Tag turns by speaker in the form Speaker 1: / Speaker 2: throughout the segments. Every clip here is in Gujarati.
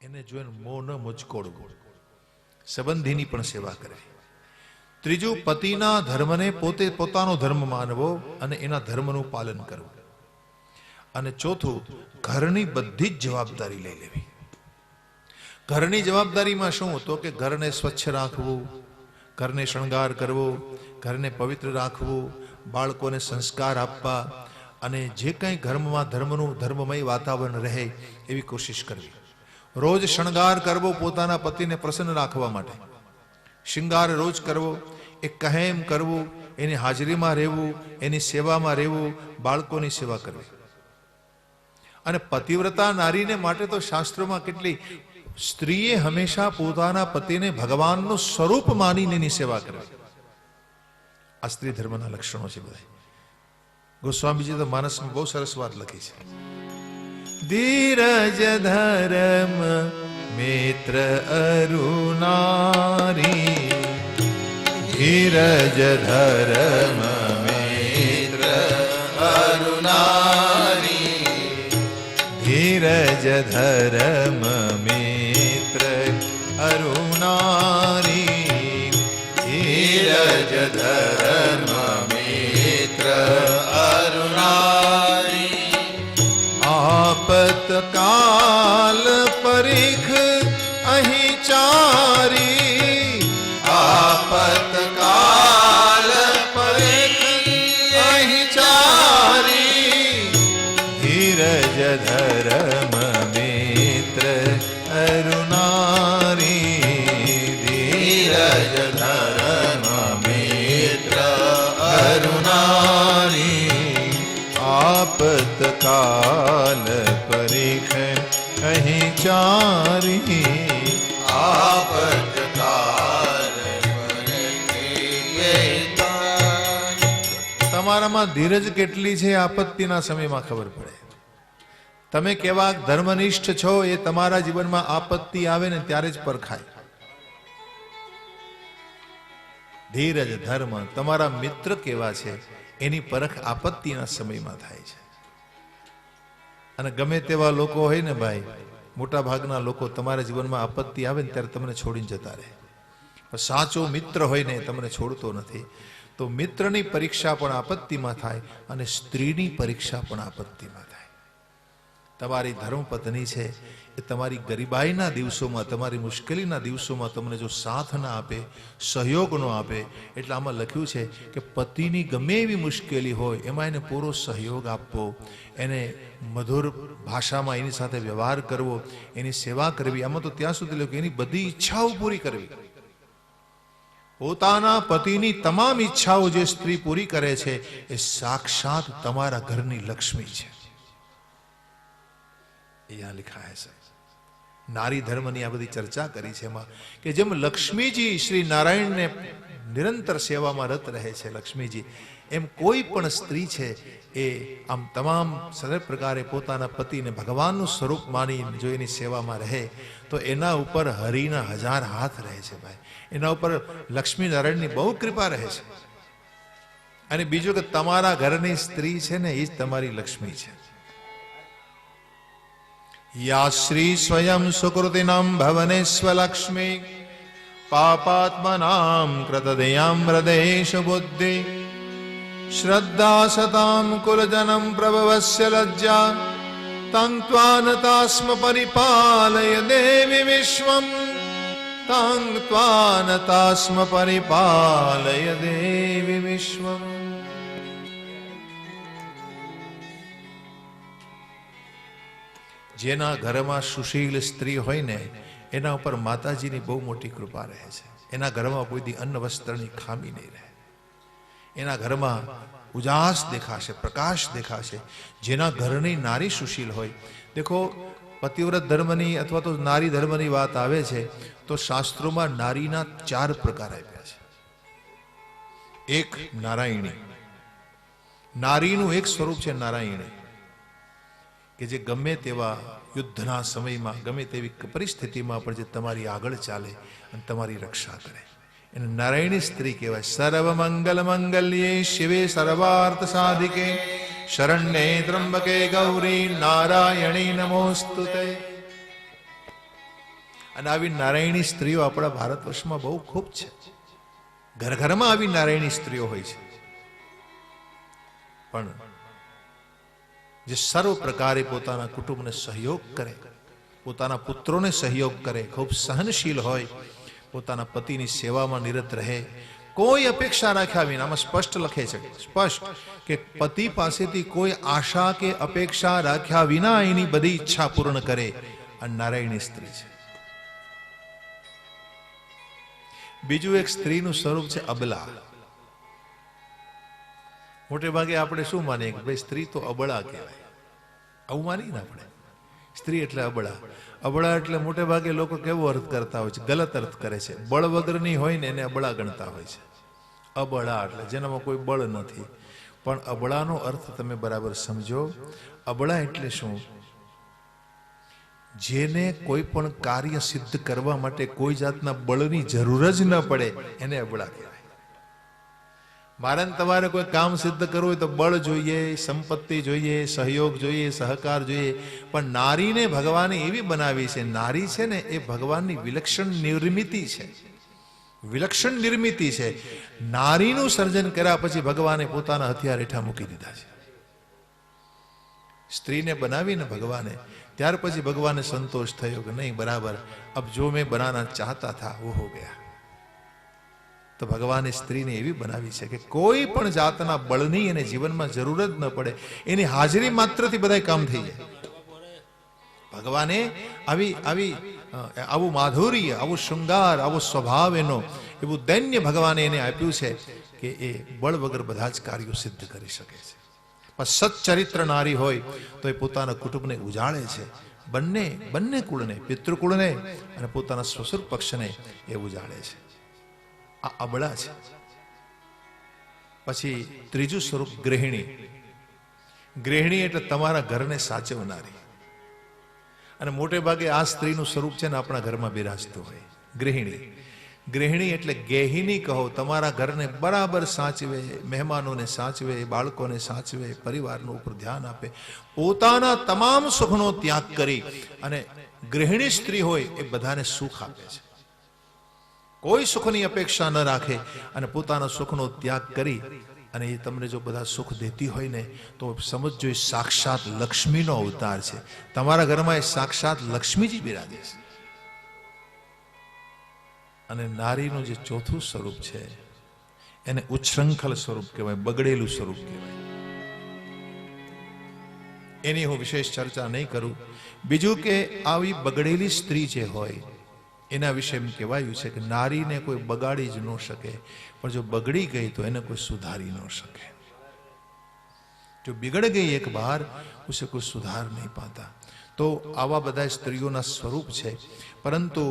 Speaker 1: એને જોઈને મોં ન મુચકોડવું, સંબંધીની પણ સેવા કરવી. ત્રીજું, પતિના ધર્મને પોતે પોતાનો ધર્મ માનવો અને એના ધર્મનું પાલન કરવું. અને ચોથું, ઘરની બધી જ જવાબદારી લઈ લેવી. ઘરની જવાબદારીમાં શું હતો કે ઘરને સ્વચ્છ રાખવું, ઘરને શણગાર કરવો, ઘરને પવિત્ર રાખવું, બાળકોને સંસ્કાર આપવા અને જે કંઈ ઘરમાં ધર્મનું ધર્મમય વાતાવરણ રહે એવી કોશિશ કરવી. રોજ શણગાર કરવો પોતાના પતિને પ્રસન્ન રાખવા માટે, શિંગાર રોજ કરવો, એક કહેમ કરવું, એની હાજરીમાં રહેવું, એની સેવામાં રહેવું, બાળકોની સેવા કરવી. અને પતિવ્રતા નારીને માટે તો શાસ્ત્રોમાં કેટલી, સ્ત્રીએ હંમેશા પોતાના પતિને ભગવાનનું સ્વરૂપ માનીને એની સેવા કરવી. આ સ્ત્રી ધર્મના લક્ષણો છે બધા. ગોસ્વામીજી તો માનસમાં બહુ સરસ વાત લખી છે. ધીરજ ધર્મ મિત્ર અરુનારી, ધીરજ ધર્મ મિત્ર અરુનારી, ધીરજ ધર્મ મિત્ર અરુનારી, ધીરજ ધર્મ મિત્ર અરુનારી. આપતકાલ પરીખ અહીં ચારી, આપતકાલ પરીખ અહીં ચારી, ધીરજ ધર્મ મિત્ર અરુનારી, ધીરજ ધર્મ મિત્ર અરુનારી. આપતકાલ પરીખ અહીં ચારી, આપતકાલ પરીખ. તમારામાં ધીરજ કેટલી છે આપત્તિના સમયમાં ખબર પડે. તમે કેવા ધર્મનિષ્ઠ છો એ તમારા જીવનમાં આપત્તિ આવે ને ત્યારે જ પરખાય. ધીરજ ધર્મ, તમારા મિત્ર કેવા છે એની પરખ આપત્તિના સમયમાં થાય છે. અને ગમે તેવા લોકો હોય ને ભાઈ, મોટા ભાગના લોકો તમારા જીવનમાં આપત્તિ આવે ને ત્યારે તમને છોડીને જતા રહે. સાચો મિત્ર હોય ને તમને છોડતો નથી. તો મિત્રની પરીક્ષા પણ આપત્તિમાં થાય અને સ્ત્રીની પરીક્ષા પણ આપત્તિમાં થાય. તમારી ધર્મપત્ની છે એ તમારી ગરીબાઈના દિવસોમાં, તમારી મુશ્કેલીના દિવસોમાં તમને જો સાથ ના આપે, સહયોગ ન આપે, એટલે આમાં લખ્યું છે કે પતિની ગમે એવી મુશ્કેલી હોય એમાં એને પૂરો સહયોગ આપવો, એને મધુર ભાષામાં એની સાથે વ્યવહાર કરવો, એની સેવા કરવી. આમાં તો ત્યાં સુધી લખ્યું એની બધી ઈચ્છાઓ પૂરી કરવી. પોતાના પતિની તમામ ઈચ્છાઓ જે સ્ત્રી પૂરી કરે છે એ સાક્ષાત તમારા ઘરની લક્ષ્મી છે. यहाँ लिखा है सर. नारी धर्मની આ બધી ચર્ચા કરી છે એમાં કે જેમ લક્ષ્મીજી શ્રી નારાયણને નિરંતર સેવામાં રત રહે છે લક્ષ્મીજી, એમ કોઈ પણ સ્ત્રી છે એ આમ તમામ સર્વ પ્રકારે પોતાના પતિને ભગવાનનું સ્વરૂપ માની જો એની સેવામાં રહે તો એના ઉપર હરિના 1000 હાથ રહે છે ભાઈ. એના ઉપર લક્ષ્મી નારાયણની બહુ કૃપા રહે છે. અને બીજું કે તમારા ઘરની સ્ત્રી છે ને એ જ તમારી લક્ષ્મી છે. या श्री स्वयं सुकृतिनां भवनेस्वलक्ष्मी पापात्मनां कृतदयां हृदयेश बुद्धि श्रद्धा सतां कुलजनं प्रभवस्य लज्जा तं त्वानतास्म परिपालय देवी विश्वं तं त्वानतास्म परिपालय देवी विश्वं. જેના ઘરમાં સુશીલ સ્ત્રી હોય ને એના ઉપર માતાજીની બહુ મોટી કૃપા રહે છે. એના ઘરમાં કોઈ દી અન્ન વસ્ત્રની ખામી નહીં રહે. એના ઘરમાં ઉજાસ દેખાશે, પ્રકાશ દેખાશે. જેના ઘરની નારી સુશીલ હોય, દેખો પતિવ્રત ધર્મની અથવા તો નારી ધર્મની વાત આવે છે તો શાસ્ત્રોમાં નારીના 4 પ્રકાર આપ્યા છે. એક નારાયણી, નારીનું એક સ્વરૂપ છે નારાયણી, કે જે ગમે તેવા યુદ્ધના સમયમાં, ગમે તેવી પરિસ્થિતિમાં પણ જે તમારી આગળ ચાલે અને તમારી રક્ષા કરે, એને નારાયણી સ્ત્રી કહેવાય. સર્વ મંગલ મંગલ્યે શિવે સર્વાર્થ સાધિકે શરણ્યે ત્રંબકે ગૌરી નારાયણી નમોસ્તુતે. અને આવી નારાયણી સ્ત્રીઓ આપણા ભારત વર્ષમાં બહુ ખૂબ છે. ઘર ઘરમાં આવી નારાયણી સ્ત્રીઓ હોય છે. પણ જે સર્વ પ્રકારે પોતાના કુટુંબને સહયોગ કરે, પોતાના પુત્રોને સહયોગ કરે, ખૂબ સહનશીલ હોય, પોતાના પતિની સેવામાં નિરત રહે, કોઈ અપેક્ષા રાખ્યા વિના, આમાં સ્પષ્ટ લખે છે, સ્પષ્ટ કે પતિ પાસેથી કોઈ આશા કે અપેક્ષા રાખ્યા વિના એની બધી ઈચ્છા પૂર્ણ કરે, આ નારાયણી સ્ત્રી છે. બીજું એક સ્ત્રીનું સ્વરૂપ છે અબલા. મોટે ભાગે આપણે શું માનીએ કે ભાઈ સ્ત્રી તો અબળા કહેવાય, આવું માનીએ ને આપણે. સ્ત્રી એટલે અબળા. અબળા એટલે મોટે ભાગે લોકો કેવો અર્થ કરતા હોય છે, ગલત અર્થ કરે છે. બળ વગરની હોય ને એને અબળા ગણતા હોય છે. અબળા એટલે જેનામાં કોઈ બળ નથી. પણ અબળાનો અર્થ તમે બરાબર સમજો. અબળા એટલે શું? જેને કોઈ પણ કાર્ય સિદ્ધ કરવા માટે કોઈ જાતના બળની જરૂર જ ન પડે એને અબળા કહેવાય. મારે તમારે કોઈ કામ સિદ્ધ કરવું હોય તો બળ જોઈએ, સંપત્તિ જોઈએ, સહયોગ જોઈએ, સહકાર જોઈએ. પણ નારીને ભગવાને એવી બનાવી છે, નારી છે ને એ ભગવાનની વિલક્ષણ નિર્મિતિ છે. વિલક્ષણ નિર્મિતિ છે. નારીનું સર્જન કર્યા પછી ભગવાને પોતાના હથિયાર હેઠા મૂકી દીધા છે. સ્ત્રીને બનાવીને ભગવાને, ત્યાર પછી ભગવાને સંતોષ થયો કે નહીં બરાબર, અબ જો મેં બનાના ચાહતા થા વો હો ગયા. તો ભગવાને સ્ત્રીને એવી બનાવી છે કે કોઈ પણ જાતના બળની એને જીવનમાં જરૂર જ ન પડે. એની હાજરી માત્રથી બધા કામ થઈ જાય. ભગવાને આવું માધુર્ય, આવું શૃંગાર, આવો સ્વભાવ એનો, એવું દૈન્ય ભગવાને એને આપ્યું છે કે એ બળ વગર બધા જ કાર્યો સિદ્ધ કરી શકે છે. પણ સચ્ચરિત્ર નારી હોય તો એ પોતાના કુટુંબને ઉજાળે છે. બંને કુળને, પિતૃકુળને અને પોતાના સસુર પક્ષને એ ઉજાળે છે. આ અબળા છે. પછી ત્રીજું સ્વરૂપ ગૃહિણી. ગૃહિણી એટલે તમારા ઘરને સાચવનારી. અને મોટે ભાગે આ સ્ત્રીનું સ્વરૂપ છે ને આપણા ઘરમાં બિરાજતું હોય. ગૃહિણી. ગૃહિણી એટલે ગેહિની કહો. તમારા ઘરને બરાબર સાચવે, મહેમાનોને સાચવે, બાળકોને સાચવે, પરિવારનું ઉપર ધ્યાન આપે, પોતાના તમામ સુખનો ત્યાગ કરી અને ગૃહિણી સ્ત્રી હોય એ બધાને સુખ આપે છે. કોઈ સુખની અપેક્ષા ન રાખે અને પોતાના સુખનો ત્યાગ કરી અને એ તમને જો બધા સુખ દેતી હોય ને તો સમજજો એ સાક્ષાત લક્ષ્મીનો અવતાર છે. તમારા ઘરમાં એ સાક્ષાત લક્ષ્મીજી બિરાજે છે. અને નારીનું જે ચોથું સ્વરૂપ છે એને ઉચ્છૃંખલ સ્વરૂપ કહેવાય, બગડેલું સ્વરૂપ કહેવાય. એની હું વિશેષ ચર્ચા નહીં કરું. બીજું કે આવી બગડેલી સ્ત્રી જે હોય એના વિશે એમ કહેવાયું છે કે નારીને કોઈ બગાડી જ ન શકે, પણ જો બગડી ગઈ તો એને કોઈ સુધારી ન શકે. જો બિગડ ગઈ એક બાર ઉસે કોઈ સુધાર નહીં પાતા. તો આવા બધા સ્ત્રીઓના સ્વરૂપ છે. પરંતુ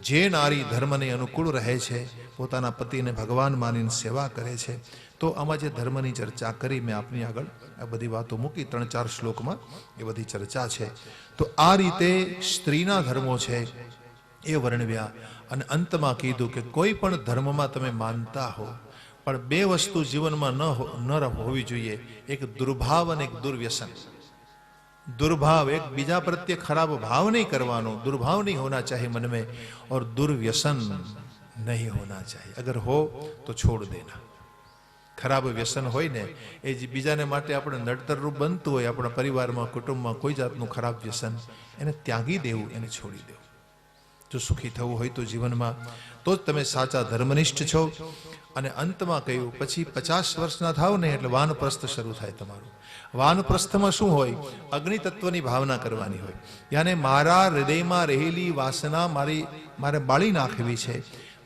Speaker 1: જે નારી ધર્મને અનુકૂળ રહે છે, પોતાના પતિને ભગવાન માનીને સેવા કરે છે, તો આમાં જે ધર્મની ચર્ચા કરી મેં આપની આગળ આ બધી વાતો મૂકી, 3-4 શ્લોકમાં એ બધી ચર્ચા છે. તો આ રીતે સ્ત્રીના ધર્મો છે એ વર્ણવ્યા. અને અંતમાં કીધું કે કોઈ પણ ધર્મમાં તમે માનતા હો પણ બે વસ્તુ જીવનમાં ન હોવી જોઈએ, એક દુર્ભાવ અને એક દુર્વ્યસન. दुर्भाव, एक बीजा प्रत्ये खराब भाव नहीं करवानो, दुर्भाव नहीं होना चाहिए मन में, और दुर्व्यसन नहीं होना चाहिए. अगर हो तो छोड़ देना. खराब व्यसन હોય ને એ જ બીજાને માટે આપણે નડતરરૂપ બનતું હોય, આપણા પરિવારમાં, કુટુંબમાં કોઈ જાતનું ખરાબ વ્યસન એને ત્યાગી દેવું, એને છોડી દેવું. જો સુખી થવું હોય તો જીવનમાં, તો જ તમે સાચા ધર્મનિષ્ઠ છો. અને અંતમાં કહ્યું પછી 50 વર્ષના થાવ ને એટલે વાનપ્રસ્થ શરૂ થાય તમારું. વાનપ્રસ્થમાં શું હોય? અગ્નિ તત્વની ભાવના કરવાની હોય. યાને મારા હૃદયમાં રહેલી વાસના મારે બાળી નાખવી છે.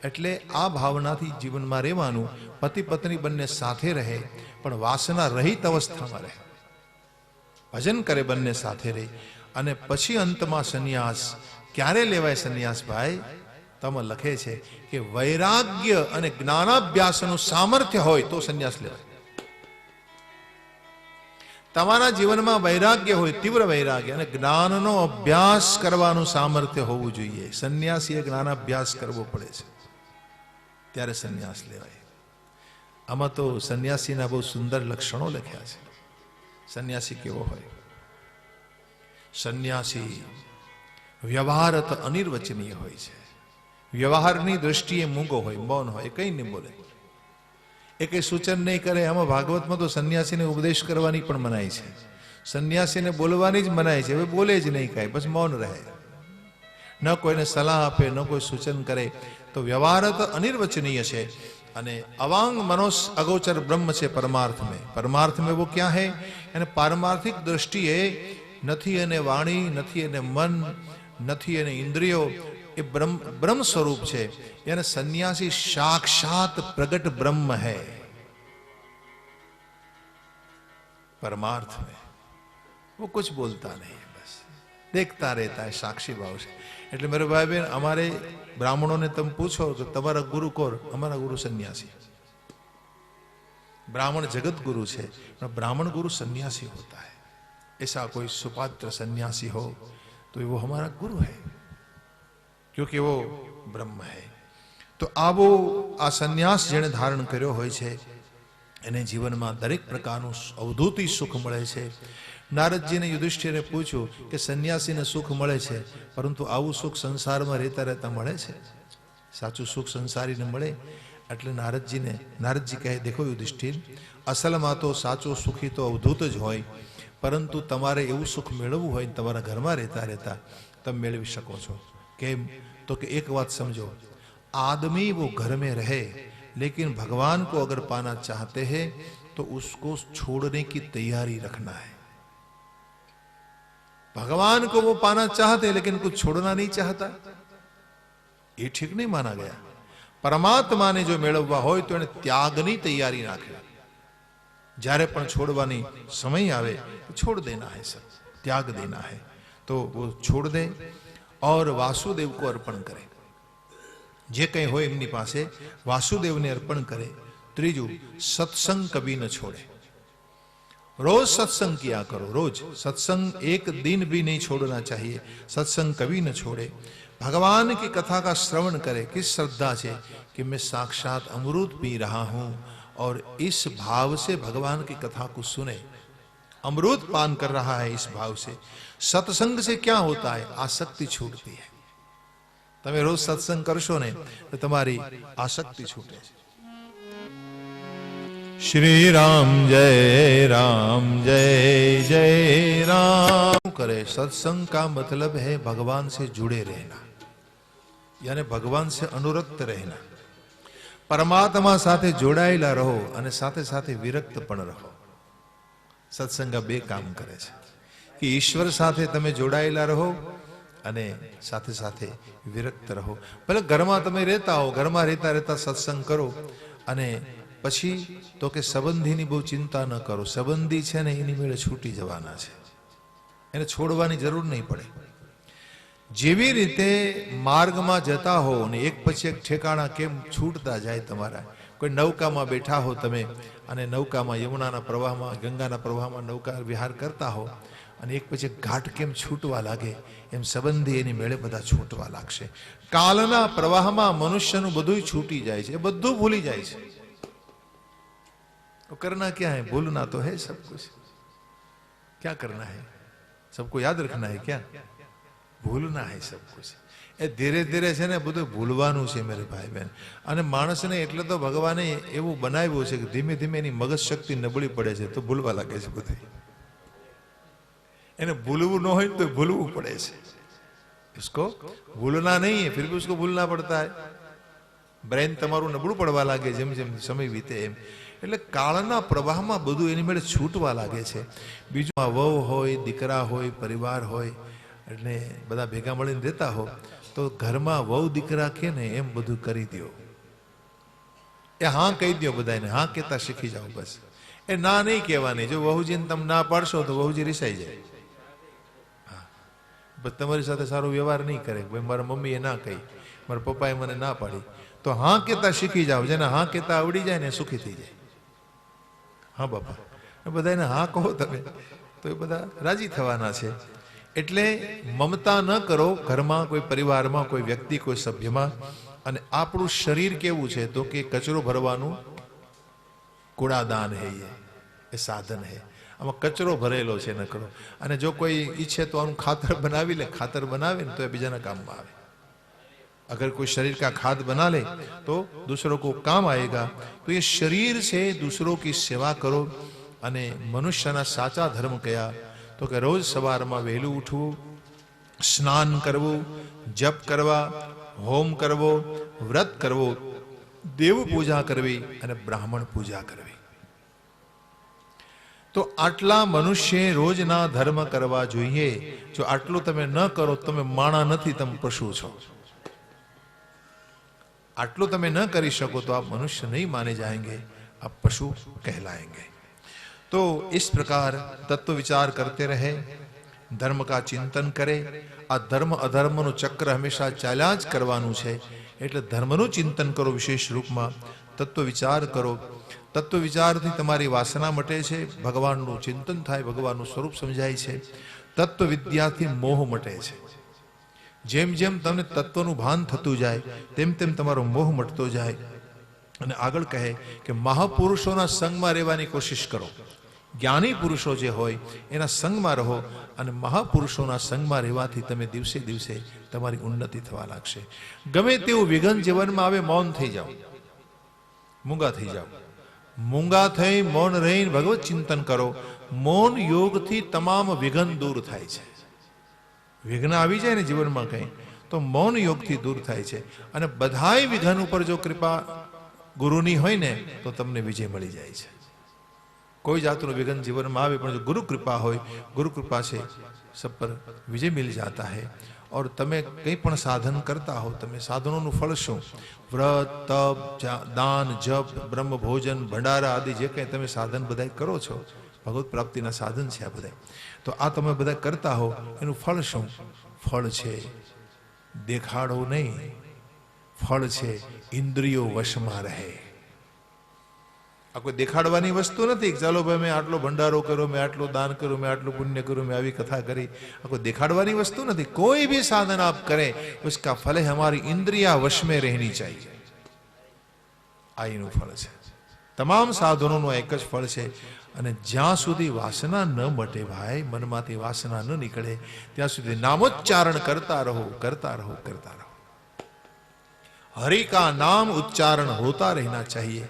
Speaker 1: એટલે આ ભાવનાથી જીવનમાં રહેવાનું. પતિ પત્ની બંને સાથે રહે પણ વાસના રહિત અવસ્થામાં રહે, ભજન કરે, બંને સાથે રહે. અને પછી અંતમાં સંન્યાસ. ક્યારે લેવાય સંન્યાસ ભાઈ? તેમાં લખે છે કે વૈરાગ્ય અને જ્ઞાનાભ્યાસનું સામર્થ્ય હોય તો સંન્યાસ લેવાય. તમારા જીવનમાં વૈરાગ્ય હોય, તીવ્ર વૈરાગ્ય, અને જ્ઞાનનો અભ્યાસ કરવાનું સામર્થ્ય હોવું જોઈએ. સંન્યાસીએ જ્ઞાનાભ્યાસ કરવો પડે છે, ત્યારે સંન્યાસ લેવાય. આમાં તો સંન્યાસીના બહુ સુંદર લક્ષણો લખ્યા છે. સંન્યાસી કેવો હોય? સંન્યાસી વ્યવહાર તો અનિર્વચનીય હોય છે. વ્યવહારની દ્રષ્ટિએ મૂંગો હોય, મૌન હોય, કંઈ નહીં બોલે, એ કંઈ સૂચન નહીં કરે. આમાં ભાગવતમાં તો સંન્યાસીને ઉપદેશ કરવાની પણ મનાઈ છે, સંન્યાસીને બોલવાની જ મનાઈ છે. હવે બોલે જ નહીં કાંઈ, બસ મૌન રહે, ન કોઈને સલાહ આપે, ન કોઈ સૂચન કરે. તો વ્યવહાર તો અનિર્વચનીય છે. અને અવાંગ મનોસ અગોચર બ્રહ્મ છે પરમાર્થ में. परमार्थ में वो क्या है? यानी पारमार्थिक दृष्टिए નથી એને વાણી, નથી એને મન, નથી એને ઇન્દ્રિયો, એ બ્રહ્મ સ્વરૂપ છે. यानी सन्यासी साक्षात प्रगट ब्रह्म है परमार्थ में. वो कुछ बोलता नहीं है, बस देखता रहता है, साक्षी भाव से. એટલે मेरे भाई बहन, हमारे ब्राह्मणों ने तुम पूछो कि तुम्हारा गुरु कौन? हमारा गुरु सन्यासी. ब्राह्मण जगत गुरु है, ब्राह्मण गुरु सन्यासी होता है. ऐसा कोई सुपात्र सन्यासी हो तो वो हमारा गुरु है, क्योंकि वो ब्रह्म है. तो આવો આ સંન્યાસ જેણે ધારણ કર્યો હોય છે એને જીવનમાં દરેક પ્રકારનું અવધૂતી સુખ મળે છે. નારદજીને યુધિષ્ઠિરે પૂછ્યું કે સંન્યાસીને સુખ મળે છે, પરંતુ આવું સુખ સંસારમાં રહેતા રહેતા મળે છે? સાચું સુખ સંસારીને મળે? એટલે નારદજી કહે, દેખો યુધિષ્ઠિર, અસલમાં તો સાચો સુખી તો અવધૂત જ હોય, પરંતુ તમારે એવું સુખ મેળવવું હોય તમારા ઘરમાં રહેતા રહેતા તમે મેળવી શકો છો. કેમ? તો કે એક વાત સમજો, आदमी वो घर में रहे लेकिन भगवान को अगर पाना चाहते हैं तो उसको छोड़ने की तैयारी रखना है. भगवान को वो पाना चाहते हैं लेकिन कुछ छोड़ना नहीं चाहता, ये ठीक नहीं माना गया. परमात्मा ने जो मेळववा होय तो एने त्यागनी तैयारी राखे. જ્યારે પણ છોડવાની સમય આવે तो छोड़ देना है, सब त्याग देना है. तो वो छोड़ दे और वासुदेव को अर्पण करे. જે કંઈ હોય એમની પાસે વાસુદેવને અર્પણ કરે. ત્રીજું, સત્સંગ કભી ન છોડે. रोज सत्संग किया करो, रोज सत्संग एक दिन भी नहीं छोड़ना चाहिए. सत्संग कभी न छोड़े. भगवान की कथा का श्रवण करे. किस श्रद्धा से कि मैं साक्षात अमृत पी रहा हूं और इस भाव से भगवान की कथा को सुने. अमृत पान कर रहा है इस भाव से. सत्संग से क्या होता है? आसक्ति छूटती है. તમે રોજ સત્સંગ કરશો ને તો તમારી આસક્તિ છૂટે છે. શ્રી રામ જય રામ જય જય રામ करे. सत्संग का मतलब है भगवान से जुड़े रहना, यानी भगवान से अनुरक्त रहना. परमात्मा साथे जोड़ाયેલા રહો અને સાથે સાથે વિરક્ત પણ રહો. સત્સંગ બે કામ કરે છે કે ઈશ્વર સાથે તમે જોડાયેલા રહો અને સાથે સાથે વિરક્ત રહો. ભલે ઘરમાં તમે રહેતા હો, ઘરમાં રહેતા રહેતા સત્સંગ કરો અને પછી તો કે સંબંધીની બહુ ચિંતા ન કરો. સંબંધી છે ને એની મેળે છૂટી જવાના છે, એને છોડવાની જરૂર નહીં પડે. જેવી રીતે માર્ગમાં જતા હો ને એક પછી એક ઠેકાણા કેમ છૂટતા જાય તમારા. કોઈ નૌકામાં બેઠા હો તમે અને નૌકામાં યમુનાના પ્રવાહમાં, ગંગાના પ્રવાહમાં નૌકા વિહાર કરતા હો અને એક પછી ઘાટ કેમ છૂટવા લાગે, એમ સંબંધી એની મેળે બધા છૂટવા લાગશે. કાલના પ્રવાહમાં મનુષ્યનું બધું છૂટી જાય છે, એ બધું ભૂલી જાય છે. तो करना क्या है? भूलना तो है सब कुछ. क्या करना है? सबको याद रखना है क्या? भूलना है सब कुछ. એ ધીરે ધીરે છે ને બધું ભૂલવાનું છે મેરે ભાઈ બહેન. અને માણસને એટલે તો ભગવાને એવું બનાવ્યું છે કે ધીમે ધીમે એની મગજ શક્તિ નબળી પડે છે તો ભૂલવા લાગે છે બધું. એને ભૂલવું ન હોય તો ભૂલવું પડે છે. इसको भूलना नहीं है, फिर भी उसको भूलना पड़ता है. બ્રેન તમારું નબળું પડવા લાગે જેમ જેમ સમય વીતે એમ. એટલે કાળના પ્રવાહમાં બધું એની મેળે છૂટવા લાગે છે. બીજું વહુ હોય, દીકરા હોય, પરિવાર હોય એટલે બધા ભેગા મળીને રહેતા હો તો ઘરમાં વહુ દીકરા કે ને એમ બધું કરી દો. એ હા કહી દો બધાને, હા કહેતા શીખી જાઓ બસ. એ ના નહીં કહેવાની. જો વહુજીને તમે ના પાડશો તો વહુજી રિસાઈ જાય. તમારી સાથે સારો વ્યવહાર નહીં કરે. ભાઈ મારા મમ્મીએ ના કહી, મારા પપ્પાએ મને ના પાડી, તો હા કહેતા શીખી જાઓ. જેને હા કહેતા આવડી જાય ને સુખી થઈ જાય. હા બાપા, બધાને હા કહો તમે તો એ બધા રાજી થવાના છે. એટલે મમતા ન કરો ઘરમાં, કોઈ પરિવારમાં, કોઈ વ્યક્તિ, કોઈ સભ્યમાં. અને આપણું શરીર કેવું છે તો કે કચરો ભરવાનું કુડાદાન હે, એ સાધન હે. આમાં કચરો ભરેલો છે નકરો. અને જો કોઈ ઈચ્છે તો આનું ખાતર બનાવી લે, ખાતર બનાવે ને તો એ બીજાના કામમાં આવે. अगर कोई शरीर का खाद बना ले तो दूसरों को काम आएगा. तो ये शरीर से दूसरों की सेवा करो. અને મનુષ્યના સાચા ધર્મ કયા? તો કે રોજ સવારમાં વહેલું ઉઠવું, સ્નાન કરવું, જપ કરવા, હોમ કરવો, વ્રત કરવો, દેવ પૂજા કરવી અને બ્રાહ્મણ પૂજા કરવી. તો આટલા મનુષ્ય રોજના ધર્મ કરવા જોઈએ. જો આટલું તમે ન કરો તમે માણા નથી, તમે પશુ છો. आटलो तमे न करी सको तो आप मनुष्य नहीं माने जाएंगे, आप पशु कहलाएंगे. तो इस प्रकार तत्व विचार करते रहे, धर्म का चिंतन करे. आ धर्म अधर्मનું ચક્ર હંમેશા ચાલ્યા જ કરવાનું છે. એટલે ધર્મનું ચિંતન કરો, વિશેષ રૂપમાં તત્વ વિચાર કરો. તત્વ વિચારથી તમારી વાસના મટે છે, ભગવાનનું ચિંતન થાય, ભગવાનનું સ્વરૂપ સમજાય છે. તત્વ વિદ્યાથી મોહ મટે છે. જેમ જેમ તમને તત્વનું ભાન થતું જાય તેમ તેમ તમારો મોહ મટતો જાય. અને આગળ કહે કે મહાપુરુષોના સંગમાં રહેવાની કોશિશ કરો. જ્ઞાની પુરુષો જે હોય એના સંગમાં રહો. અને મહાપુરુષોના સંગમાં રહેવાથી તમે દિવસે દિવસે તમારી ઉન્નતિ થવા લાગશે. ગમે તેવું વિઘન જીવનમાં આવે, મૌન થઈ જાઓ, મૂંગા થઈ જાઓ. મૂંગા થઈ મૌન રહીને ભગવત ચિંતન કરો. મૌન યોગથી તમામ વિઘન દૂર થાય છે. વિઘ્ન આવી જાય ને જીવનમાં કંઈ તો મૌન યોગથી દૂર થાય છે. અને બધાય વિઘન ઉપર જો કૃપા ગુરુની હોય ને તો તમને વિજય મળી જાય છે. કોઈ જાતનું વિઘન જીવનમાં આવે પણ જો ગુરુ કૃપા હોય, ગુરુ કૃપા से सब पर विजय मिल जाता है. और તમે કંઈ પણ સાધન કરતા હો, તમે સાધનોનું ફળ શું? વ્રત, તપ, દાન, જપ, બ્રહ્મ ભોજન, ભંડારા આદિ જે કંઈ તમે સાધન બધા કરો છો, ભગવત પ્રાપ્તિના સાધન છે આ બધા. તો આ તમે બધા કરતા હો એનું ફળ શું? ફળ છે દેખાડો નહીં, ફળ છે ઇન્દ્રિયો વશમાં રહે. આ કોઈ દેખાડવાની વસ્તુ નથી. ચાલો ભાઈ મેં આટલો ભંડારો કર્યો, મેં આટલું દાન કર્યું, મેં આટલું પુણ્ય કર્યું, મેં આવી કથા કરી. આ કોઈ દેખાડવાની વસ્તુ નથી. કોઈ भी साधन आप करें उसका फल है हमारी इंद्रिया वश में रहनी चाहिए. આ એનું ફળ છે. તમામ સાધનોનું એક જ ફળ છે. અને જ્યાં સુધી વાસના ન મટે ભાઈ, મનમાંથી વાસના ન નીકળે ત્યાં સુધી નામોચ્ચારણ કરતા રહો, કરતા રહો, કરતા રહો. हरि का नाम उच्चारण होता रहना चाहिए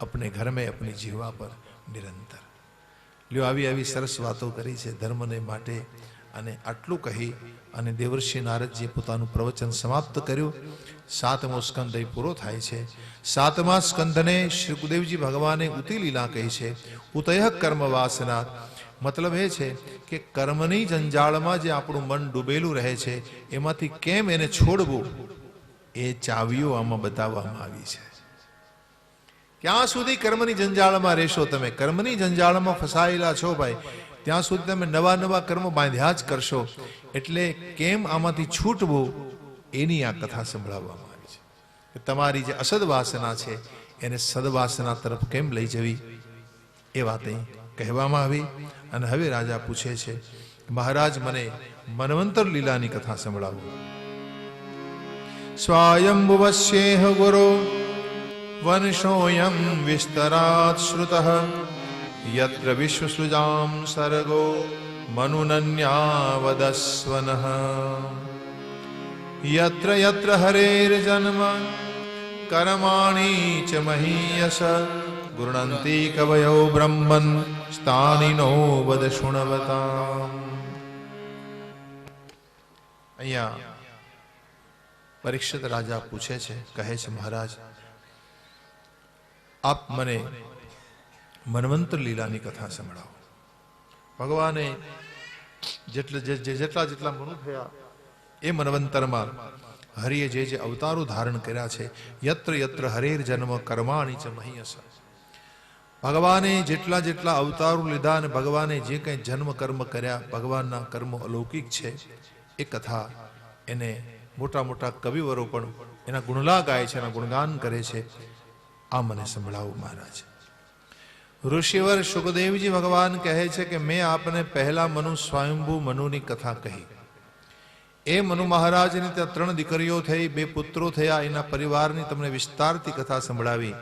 Speaker 1: अपने घर में, अपनी जीवा पर निरंतर. લ્યો આવી આવી સરસ વાતો કરી છે ધર્મને માટે. અને આટલું કહી અને દેવર્ષિ નારદજીએ પોતાનું પ્રવચન સમાપ્ત કર્યું. 7મો સ્કંદ પૂરો થાય છે. 7મા સ્કંદને શ્રી ગુરુદેવજી ભગવાને ઉતિ લીલા કહી છે. ઉતય કર્મ વાસના, મતલબ એ છે કે કર્મની જંજાળમાં જે આપણું મન ડૂબેલું રહે છે એમાંથી કેમ એને છોડવું, એ ચાવીઓ આમાં બતાવવામાં આવી છે. ક્યાં સુધી કર્મની જંજાળમાં રહેશો તમે? કર્મની જંજાળમાં ફસાયેલા છો ભાઈ, ત્યાં સુધી તમે નવા નવા કર્મ બાંધ્યા જ કરશો. એટલે કેમ આમાંથી છૂટવું એની આ કથા સંભળાવવામાં આવી છે. કે તમારી જે અસદ વાસના છે એને સદવાસના તરફ કેમ લઈ જવી, એ વાત અહીં કહેવામાં આવી. અને હવે રાજા પૂછે છે, મહારાજ મને મન્વંતર લીલાની કથા સંભળાવો. સ્વાયંભુવસ્યેહ ગુરો વંશોયમ વિસ્તરાત શ્રુતઃ યત્ર વિશ્વસૃજામ સર્ગો મનુનન્યાવદસ્વનઃ યત્ર યત્ર હરેર્જન્મ કર્માણિ ચ મહીયસ ગૃણન્તિ કવયો બ્રહ્મન સ્થાનિનો વદ શૃણવતામ. અહીંયા પરીક્ષિત રાજા પૂછે છે, કહે છે, મહારાજ આપ મને મન્વંતર લીલાની કથા સંભળાવો. ભગવાને જેટલા જેટલા મનુ થયા એ મન્વંતરમાં હરિએ જે જે અવતારો ધારણ કર્યા છે, યત્ર યત્ર હરેર જન્મ કર્માણિ ચ મહીયસ, ભગવાને જેટલા જેટલા અવતારો લીધા અને ભગવાને જે કંઈ જન્મ કર્મ કર્યા, ભગવાનના કર્મો અલૌકિક છે. એ કથા એને મોટા મોટા કવિવરો પણ એના ગુણલા ગાય છે, એના ગુણગાન કરે છે. આ મને સંભળાવો મહારાજ. ઋષિવર સુખદેવજી ભગવાન કહે છે કે મેં આપને પહેલા મનુ સ્વયંભૂ મનુની કથા કહી. એ મનુ મહારાજની ત્યાં 3 દીકરીઓ થઈ, 2 પુત્રો થયા, એના પરિવારની તમને વિસ્તારથી કથા સંભળાવી.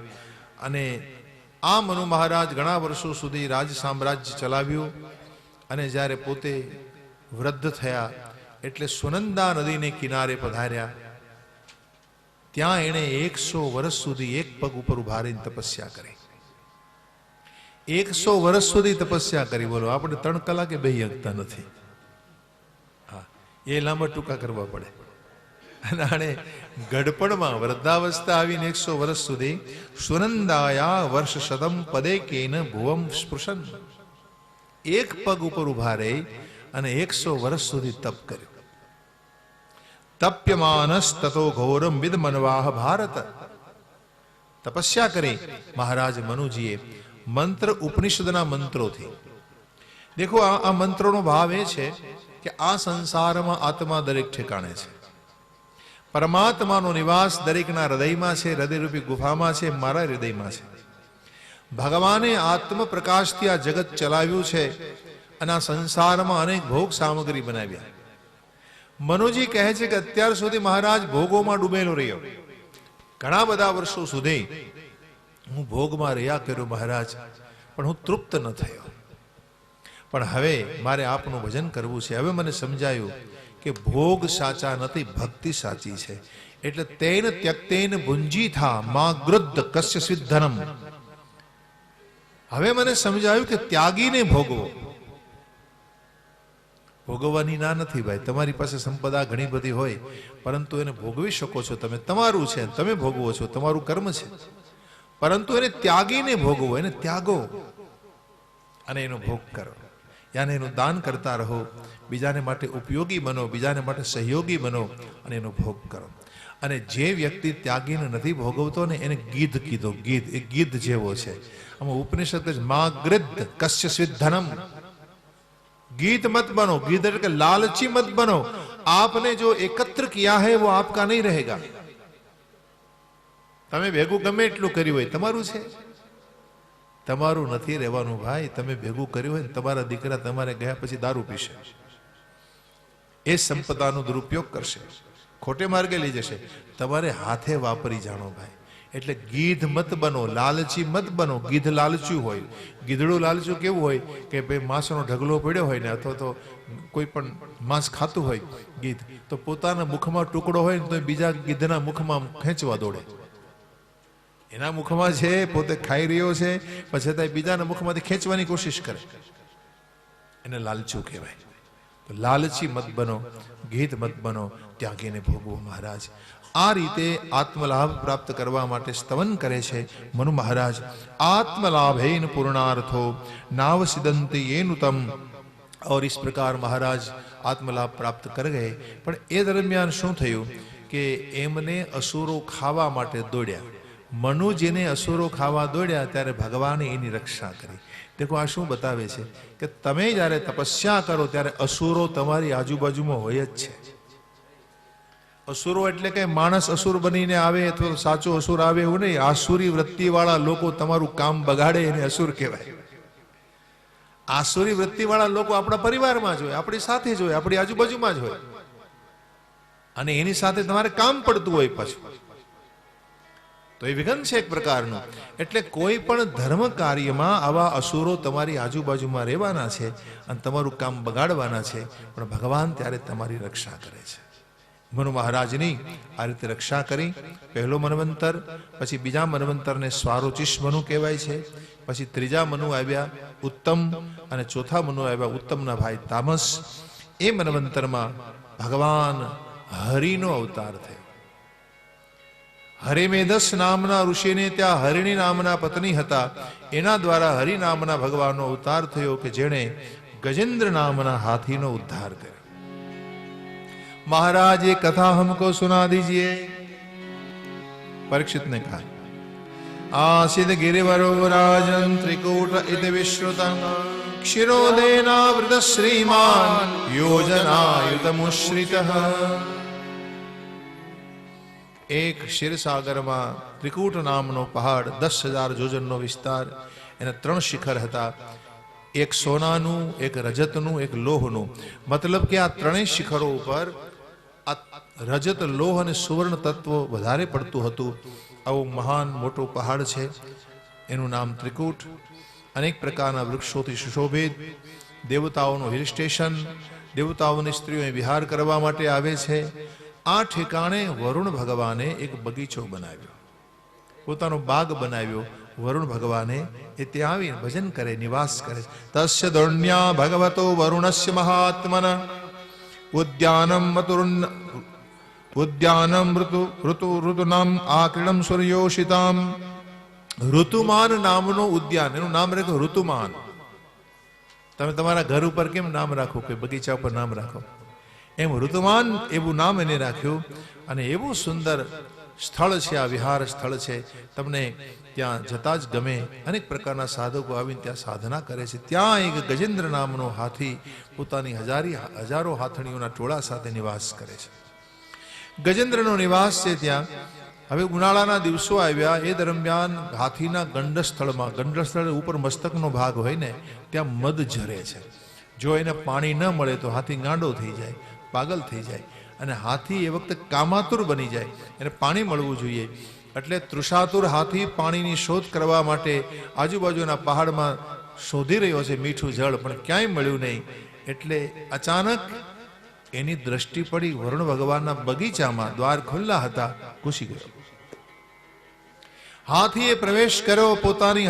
Speaker 1: અને આ મનુ મહારાજ ઘણા વર્ષો સુધી રાજ સામ્રાજ્ય ચલાવ્યું અને જ્યારે પોતે વૃદ્ધ થયા એટલે સુનંદા નદીને કિનારે પધાર્યા. ત્યાં એણે 100 વર્ષ સુધી એક પગ ઉપર ઉભા રહીને તપસ્યા કરી. 100 વર્ષ સુધી તપસ્યા કરી. બોલો, આપણે 3 કલાકે બેહી શકતા નથી. હા, એ લાંબા ટૂંકા કરવા પડે. અને આણે ગડપણમાં વૃદ્ધાવસ્થા આવીને 100 વર્ષ સુધી સુનંદાયા વર્ષ શતમ પદે કેન ભુવમ સ્પૃશન, એક પગ ઉપર ઉભા રહી અને 100 વર્ષ સુધી તપ કર્યું. તપ્યમાનસ તતો ઘોરમ વિદ મનવાહ ભારત. તપસ્યા કરી મહારાજ મનુજીએ મંત્ર ઉપનિષદના મંત્રોથી. દેખો, આ મંત્રોનો ભાવ એ છે કે આ સંસારમાં આત્મા દરેક ઠેકાણે છે. પરમાત્માનો નિવાસ દરેકના હૃદયમાં છે. હૃદયરૂપી ગુફામાં છે, મારા હૃદયમાં છે. ભગવાને આત્મ પ્રકાશથી આ જગત ચલાવ્યું છે અને આ સંસારમાં અનેક ભોગ સામગ્રી બનાવ્યા. મનુજી કહે છે કે અત્યાર સુધી મહારાજ ભોગોમાં ડૂબેલો રહ્યો. ઘણા બધા વર્ષો સુધી હું ભોગમાં રહ્યા કર્યો મહારાજ, પણ હું તૃપ્ત ન થયો. પણ હવે મારે આપનું ભજન કરવું છે. હવે મને સમજાયું કે ભોગ સાચા નથી, ભક્તિ સાચી છે. એટલે તેન ત્યક્તેન ભુંજી થા મા ગૃદ્ધ કસ્ય સિદ્ધનમ. હવે મને સમજાયું કે ત્યાગીને ભોગવો. ભોગવવાની ના નથી ભાઈ. તમારી પાસે સંપદા ઘણી બધી હોય, પરંતુ એને ભોગવી શકો છો તમે. તમારું છે, તમે ભોગવો છો, તમારું કર્મ છે. પરંતુ એને ત્યાગીને ભોગવો, એને ત્યાગો અને એનો ભોગ કરો. યાને એનું દાન કરતા રહો, બીજાને માટે ઉપયોગી બનો, બીજાને માટે સહયોગી બનો અને એનો ભોગ કરો. અને જે વ્યક્તિ ત્યાગીને નથી ભોગવતો ને એને ગીધ કીધો. ગીધ એ ગીધ જેવો છે. આમાં ઉપનિષદ મા ગૃદ્ધ કસ્ય સિદ્ધનમ. गीत मत बनो. गीत એટલે કે लालची मत बनो. आपने जो एकत्र किया है वो आपका नहीं रहेगा. તમે ભેગું ગમે એટલું કર્યું હોય, તમારું છે, તમારું નથી રહેવાનું ભાઈ. તમે ભેગું કર્યું હોય, તમારા દીકરા તમારે ગયા પછી દારૂ પીશે, એ સંપદાનો દુરુપયોગ કરશે, ખોટે માર્ગે લઈ જશે. તમારે હાથે વાપરી જાણો ભાઈ. એટલે ગીધ મત બનો, લાલચી મત બનો. ગીધ લાલચું હોય. ગીધડું લાલચું કેવું હોય કે ભાઈ માંસનો ઢગલો પડ્યો હોય ને, અથવા તો કોઈ પણ માંસ ખાતું હોય ગીધ, તો પોતાના મુખમાં ટુકડો હોય ને તો બીજા ગીધના મુખમાં ખેંચવા દોડે. એના મુખમાં છે, પોતે ખાઈ રહ્યો છે, પછી છતાં બીજાના મુખમાંથી ખેંચવાની કોશિશ કરે. એને લાલચું કહેવાય. તો લાલચી મત બનો, ગીધ મત બનો, ત્યાગીને ભોગવો મહારાજ. આ રીતે આત્મલાભ પ્રાપ્ત કરવા માટે સ્તવન કરે છે મનુ મહારાજ. आत्मलाभेन पूर्णार्थो नाव सिदंति येनुतम. और इस प्रकार महाराज आत्मलाभ प्राप्त कर गए. પણ એ દરમિયાન શું થયું કે એમને અસુરો ખાવા માટે દોડ્યા. મનુજીને અસુરો ખાવા દોડ્યા ત્યારે ભગવાને એની રક્ષા કરી. દેખો, આ શું બતાવે છે કે તમે જ્યારે તપસ્યા કરો ત્યારે અસુરો તમારી આજુબાજુમાં હોય જ છે. અસુરો એટલે કે માણસ અસુર બનીને આવે અથવા સાચો અસુર આવે એવું નહીં. આસુરી વૃત્તિવાળા લોકો તમારું કામ બગાડે એને અસુર કહેવાય. આસુરી વૃત્તિવાળા લોકો આપણા પરિવારમાં જ હોય, આપણી સાથે જ હોય, આપણી આજુબાજુમાં જ હોય, અને એની સાથે તમારે કામ પડતું હોય પાછું. તો એ વિઘન છે એક પ્રકારનું. એટલે કોઈ પણ ધર્મ કાર્યમાં આવા અસુરો તમારી આજુબાજુમાં રહેવાના છે અને તમારું કામ બગાડવાના છે. પણ ભગવાન ત્યારે તમારી રક્ષા કરે છે. મનુ મહારાજની આ રીતે રક્ષા કરી. પહેલો મન્વંતર, પછી બીજા મન્વંતરને સ્વારોચિષ મનુ કહેવાય છે. પછી ત્રીજા મનુ આવ્યા ઉત્તમ, અને ચોથા મનુ આવ્યા ઉત્તમના ભાઈ તામસ. એ મન્વંતરમાં ભગવાન હરિનો અવતાર થયો. હરિમેદસ નામના ઋષિને ત્યાં હરિણી નામના પત્ની હતા. એના દ્વારા હરિ નામના ભગવાનનો અવતાર થયો કે જેણે ગજેન્દ્ર નામના હાથીનો ઉદ્ધાર કર્યો. महाराज ये कथा हमको सुना दीजिए. परीक्षित ने कहा, आसिद गिरिवरो राजन त्रिकूट इति विश्रुतं क्षीरोदेनावृत श्रीमान योजनायुतमुश्रितः. एक क्षीरसागરમાં ત્રિકૂટ નામનો પહાડ, 10,000 જોજનનો વિસ્તાર, એના 3 શિખર હતા. એક સોનાનું, એક રજતનું, એક લોહનું. મતલબ કે આ ત્રણેય શિખરો ઉપર રજત, લોહ અને સુવર્ણ તત્વ વધારે પડતું હતું. આવું મહાન મોટો પહાડ છે. એનું નામ ત્રિકૂટ. અનેક પ્રકારના વૃક્ષોથી સુશોભિત, દેવતાઓનું હિલ સ્ટેશન, દેવતાઓની સ્ત્રીઓ વિહાર કરવા માટે આવે છે. આ ઠેકાણે વરુણ ભગવાને એક બગીચો બનાવ્યો, પોતાનો બાગ બનાવ્યો. વરુણ ભગવાને એ ત્યાં આવીને ભજન કરે, નિવાસ કરે. તસ્ય દોણ્યા ભગવતો વરુણસ્ય મહાત્મન ઉદ્યાનમ ઋતુનામ આક્રીડમ સૂર્યોષિતામ. ઋતુમાન નામનો ઉદ્યાન, એનું નામ રાખ્યું ઋતુમાન. તમે તમારા ઘર ઉપર કેમ નામ રાખો, કોઈ બગીચા ઉપર નામ રાખો, એમ ઋતુમાન એવું નામ એને રાખ્યું. અને એવું સુંદર સ્થળ છે, આ વિહાર સ્થળ છે. તમને ત્યાં જતા જ ગમે. અનેક પ્રકારના સાધકો આવીને ત્યાં સાધના કરે છે. ત્યાં એક ગજેન્દ્ર નામનો હાથી પોતાની હજારો હાથણીઓના ટોળા સાથે નિવાસ કરે છે. ગજેન્દ્રનો નિવાસ છે ત્યાં. હવે ઉનાળાના દિવસો આવ્યા, એ દરમિયાન હાથીના ગંડસ્થળમાં, ગંડસ્થળ ઉપર મસ્તકનો ભાગ હોય ને, ત્યાં મધ ઝરે છે. જો એને પાણી ન મળે તો હાથી ગાંડો થઈ જાય, પાગલ થઈ જાય. અને હાથી એ વખતે કામાતુર બની જાય, એને પાણી મળવું જોઈએ. એટલે તૃષાતુર હાથી પાણીની શોધ કરવા માટે આજુબાજુના પહાડમાં શોધી રહ્યો છે મીઠું જળ, પણ ક્યાંય મળ્યું નહીં. એટલે અચાનક એની દ્રષ્ટિ પડી વરુણ ભગવાનના બગીચામાં. દ્વાર ખુલ્લા હતા, ઘૂસી ગયો. હાથીએ પ્રવેશ કર્યો પોતાની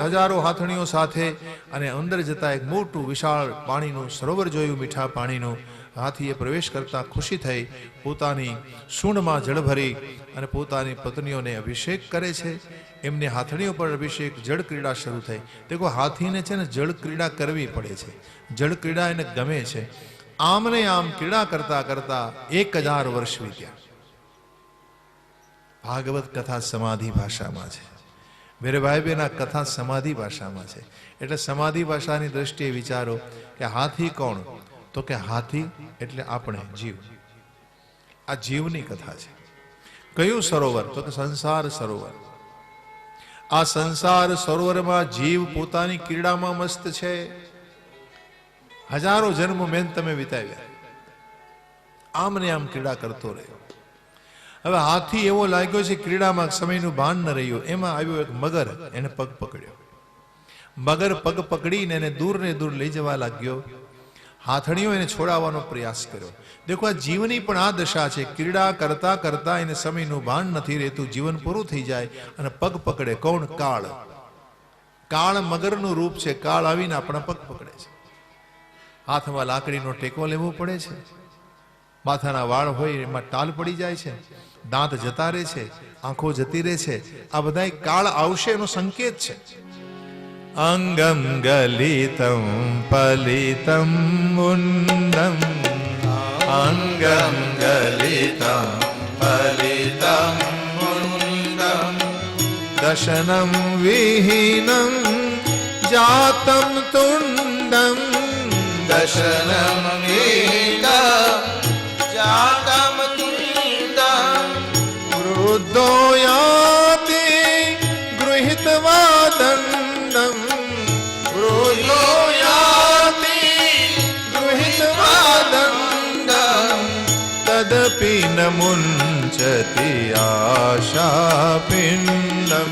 Speaker 1: હજારો હાથણીઓ સાથે, અને અંદર જતા એક મોટું વિશાળ પાણીનું સરોવર જોયું, મીઠા પાણીનું. હાથીએ પ્રવેશ કરતા ખુશી થઈ, પોતાની સૂંઢમાં જળ ભરી અને પોતાની પત્નીઓને અભિષેક કરે છે. એમની હાથણીઓ પર અભિષેક, જળ ક્રીડા શરૂ થઈ. દેખો, હાથીને છે ને જળ ક્રીડા કરવી પડે છે, જળ ક્રીડા એને ગમે છે. આમને આમ ક્રીડા કરતા કરતા 1000 વર્ષ વીત્યા. ભાગવત કથા સમાધિ ભાષામાં છે. મેરે ભાઈ બહેન, આ કથા સમાધિ ભાષામાં છે. એટલે સમાધિ ભાષાની દ્રષ્ટિએ વિચારો કે હાથી કોણ? તો કે હાથી એટલે આપણે, જીવ. આ જીવની કથા છે. કયું સરોવર? તો કે સંસાર સરોવર. આ સંસાર સરોવરમાં જીવ પોતાની ક્રીડામાં મસ્ત છે. હજારો જન્મ મેં તમે વિતાવ્યા, આમને આમ ક્રીડા કરતો રહ્યો. હવે હાથી એવો લાગ્યો છે ક્રીડામાં, સમયનું ભાન ન રહ્યું. એમાં આવ્યો એક મગર, એને પગ પકડ્યો. મગર પગ પકડીને એને દૂર ને દૂર લઈ જવા લાગ્યો. હાથણીઓ એને છોડાવવાનો પ્રયાસ કર્યો. દેખો, આ જીવની પણ આ દશા છે. ક્રીડા કરતા કરતા એને સમયનું ભાન નથી રહેતું, જીવન પૂરું થઈ જાય અને પગ પકડે. કોણ? કાળ. કાળ મગરનું રૂપ છે. કાળ આવીને આપણા પગ પકડે છે. હાથમાં લાકડીનો ટેકો લેવો પડે છે. માથાના વાળ હોય એમાં ટાલ પડી જાય છે, દાંત જતા રહે છે, આંખો જતી રહે છે. આ બધા કાળ આવશે એનો સંકેત છે. અંગમ ગલિતમ પલિતમ મુંડમ, અંગમ ગલિતમ પલિતમ મુંડમ, દશનમ વિહીનમ જાતમ તુંડમ, દશનમ વિહીનમ જાતમ તુંડમ, વૃદ્ધો યાતિ ગૃહીત્વા દંડમ, વૃદ્ધો યાતિ ગૃહીત્વા દંડમ, તદપિ ન મુંચતિ આશા પિંડમ,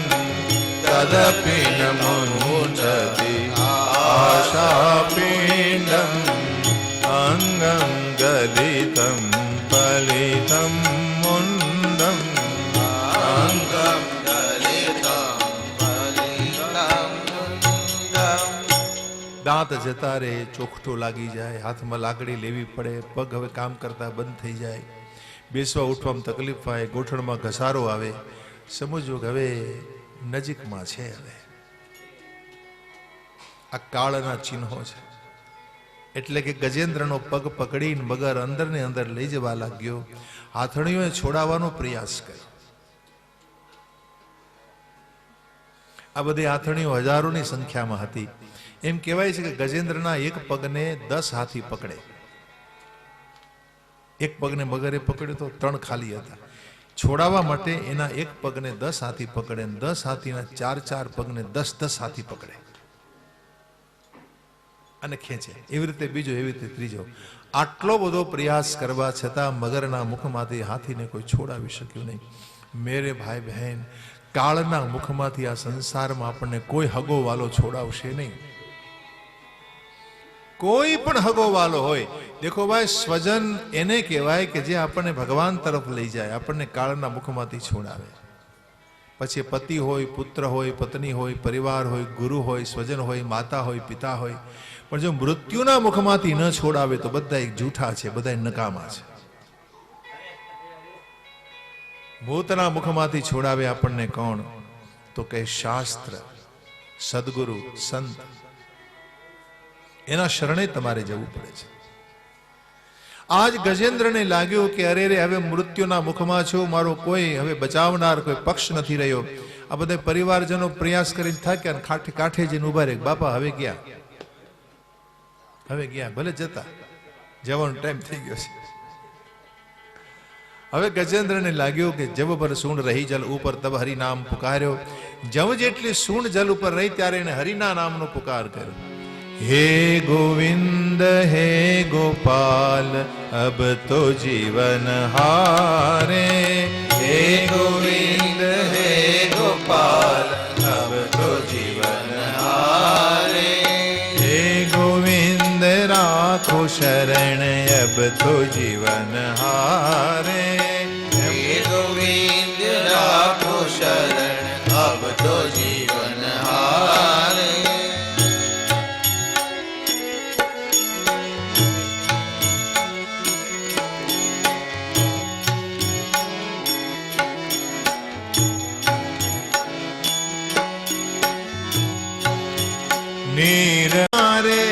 Speaker 1: તદપિ ન મુંચતિ આશા પિંડમ, અંગમ ગલિતમ પલિતમ મુંડમ, અંગમ ગલિતમ પલિતમ મુંડમ. દાંત જતા રહે, ચોખટો લાગી જાય, હાથમાં લાકડી લેવી પડે, પગ હવે કામ કરતા બંધ થઈ જાય, બેસવા ઉઠવામાં તકલીફ થાય, ગોઠણમાં ઘસારો આવે. સમજવું કે હવે નજીકમાં છે. હવે આ કાળના ચિહ્નો છે. એટલે કે ગજેન્દ્રનો પગ પકડીને મગર અંદર ને અંદર લઈ જવા લાગ્યો. હાથણીઓએ છોડાવવાનો પ્રયાસ કર્યો. આ બધી હાથણીઓ હજારોની સંખ્યામાં હતી. એમ કહેવાય છે કે ગજેન્દ્રના એક પગને 10 હાથી પકડે. એક પગને મગરે પકડ્યો તો 3 ખાલી હતા. છોડાવવા માટે એના એક પગને 10 હાથી પકડે, 10 હાથીના 4 પગને 10 હાથી પકડે અને ખેંચે. એવી રીતે બીજો, એવી રીતે ત્રીજો. આટલો બધો પ્રયાસ કરવા છતાં મગરના મુખમાંથી હાથીને કોઈ છોડાવી શક્યું નહીં. મેરે ભાઈ બહેન, કાળના મુખમાંથી આ સંસારમાં આપણને કોઈ હગો વાલો છોડાવશે નહીં. કોઈ પણ હગો વાલો હોય. દેખો ભાઈ, સ્વજન એને કહેવાય કે જે આપણને ભગવાન તરફ લઈ જાય, આપણને કાળના મુખમાંથી છોડાવે. પછી પતિ હોય, પુત્ર હોય, પત્ની હોય, પરિવાર હોય, ગુરુ હોય, સ્વજન હોય, માતા હોય, પિતા હોય, પણ જો મૃત્યુના મુખમાંથી ન છોડાવે તો બધા એક જૂઠા છે, બધા નકામા છે. ભૂતના મુખમાંથી છોડાવે આપણને કોણ? તો કે શાસ્ત્ર, સદગુરુ, સંત. એના શરણે તમારે જવું પડે છે. આજ ગજેન્દ્રને લાગ્યું કે અરે રે, હવે મૃત્યુના મુખમાં છું, મારો કોઈ હવે બચાવનાર કોઈ પક્ષ નથી રહ્યો. આ બધા પરિવારજનો પ્રયાસ કરીને થાક્યા, કાંઠે કાંઠે જઈને ઉભા રહે. બાપા હવે ગયા, હવે ગયા, ભલે જતા, જવાનો ટાઈમ થઈ ગયો છે. હવે ગજેન્દ્રને લાગ્યું કે જબ પર સૂંઢ રહી જલ ઉપર તબ હરિનામ પુકાર્યો. જવ જેટલી સૂંઢ જલ ઉપર રહી ત્યારે એને હરિના નામનો પુકાર કર્યો. હે ગોવિંદ હે ગોપાલ અબ તો જીવન હારે. હે ગોવિંદ હે ગોપાલ અબ તો જીવન હારે. હે ગોવિંદ રાખો શરણ અબ તો જીવન હારે. હે ગોવિંદ રાખો શરણ અબ તો જીવન હારે. नीर रे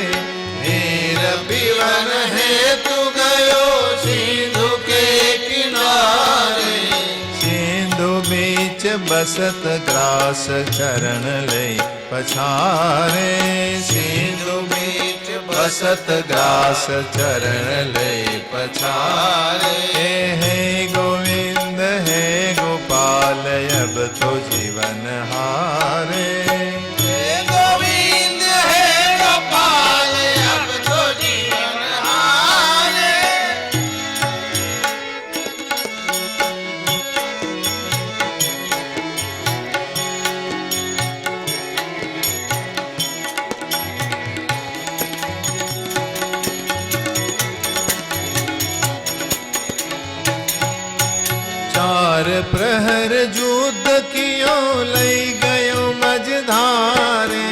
Speaker 1: नीर पीवन हेतु गयो सिंधु के किनारे. सिंधु बीच बसत ग्रास चरण ले पछारे. सिंधु बीच बसत ग्रास चरण ले पछारे. हे गोविंद हे गोपाल अब तो जीवन हारे. प्रहर युद्ध कियो लई गयो मझधारे.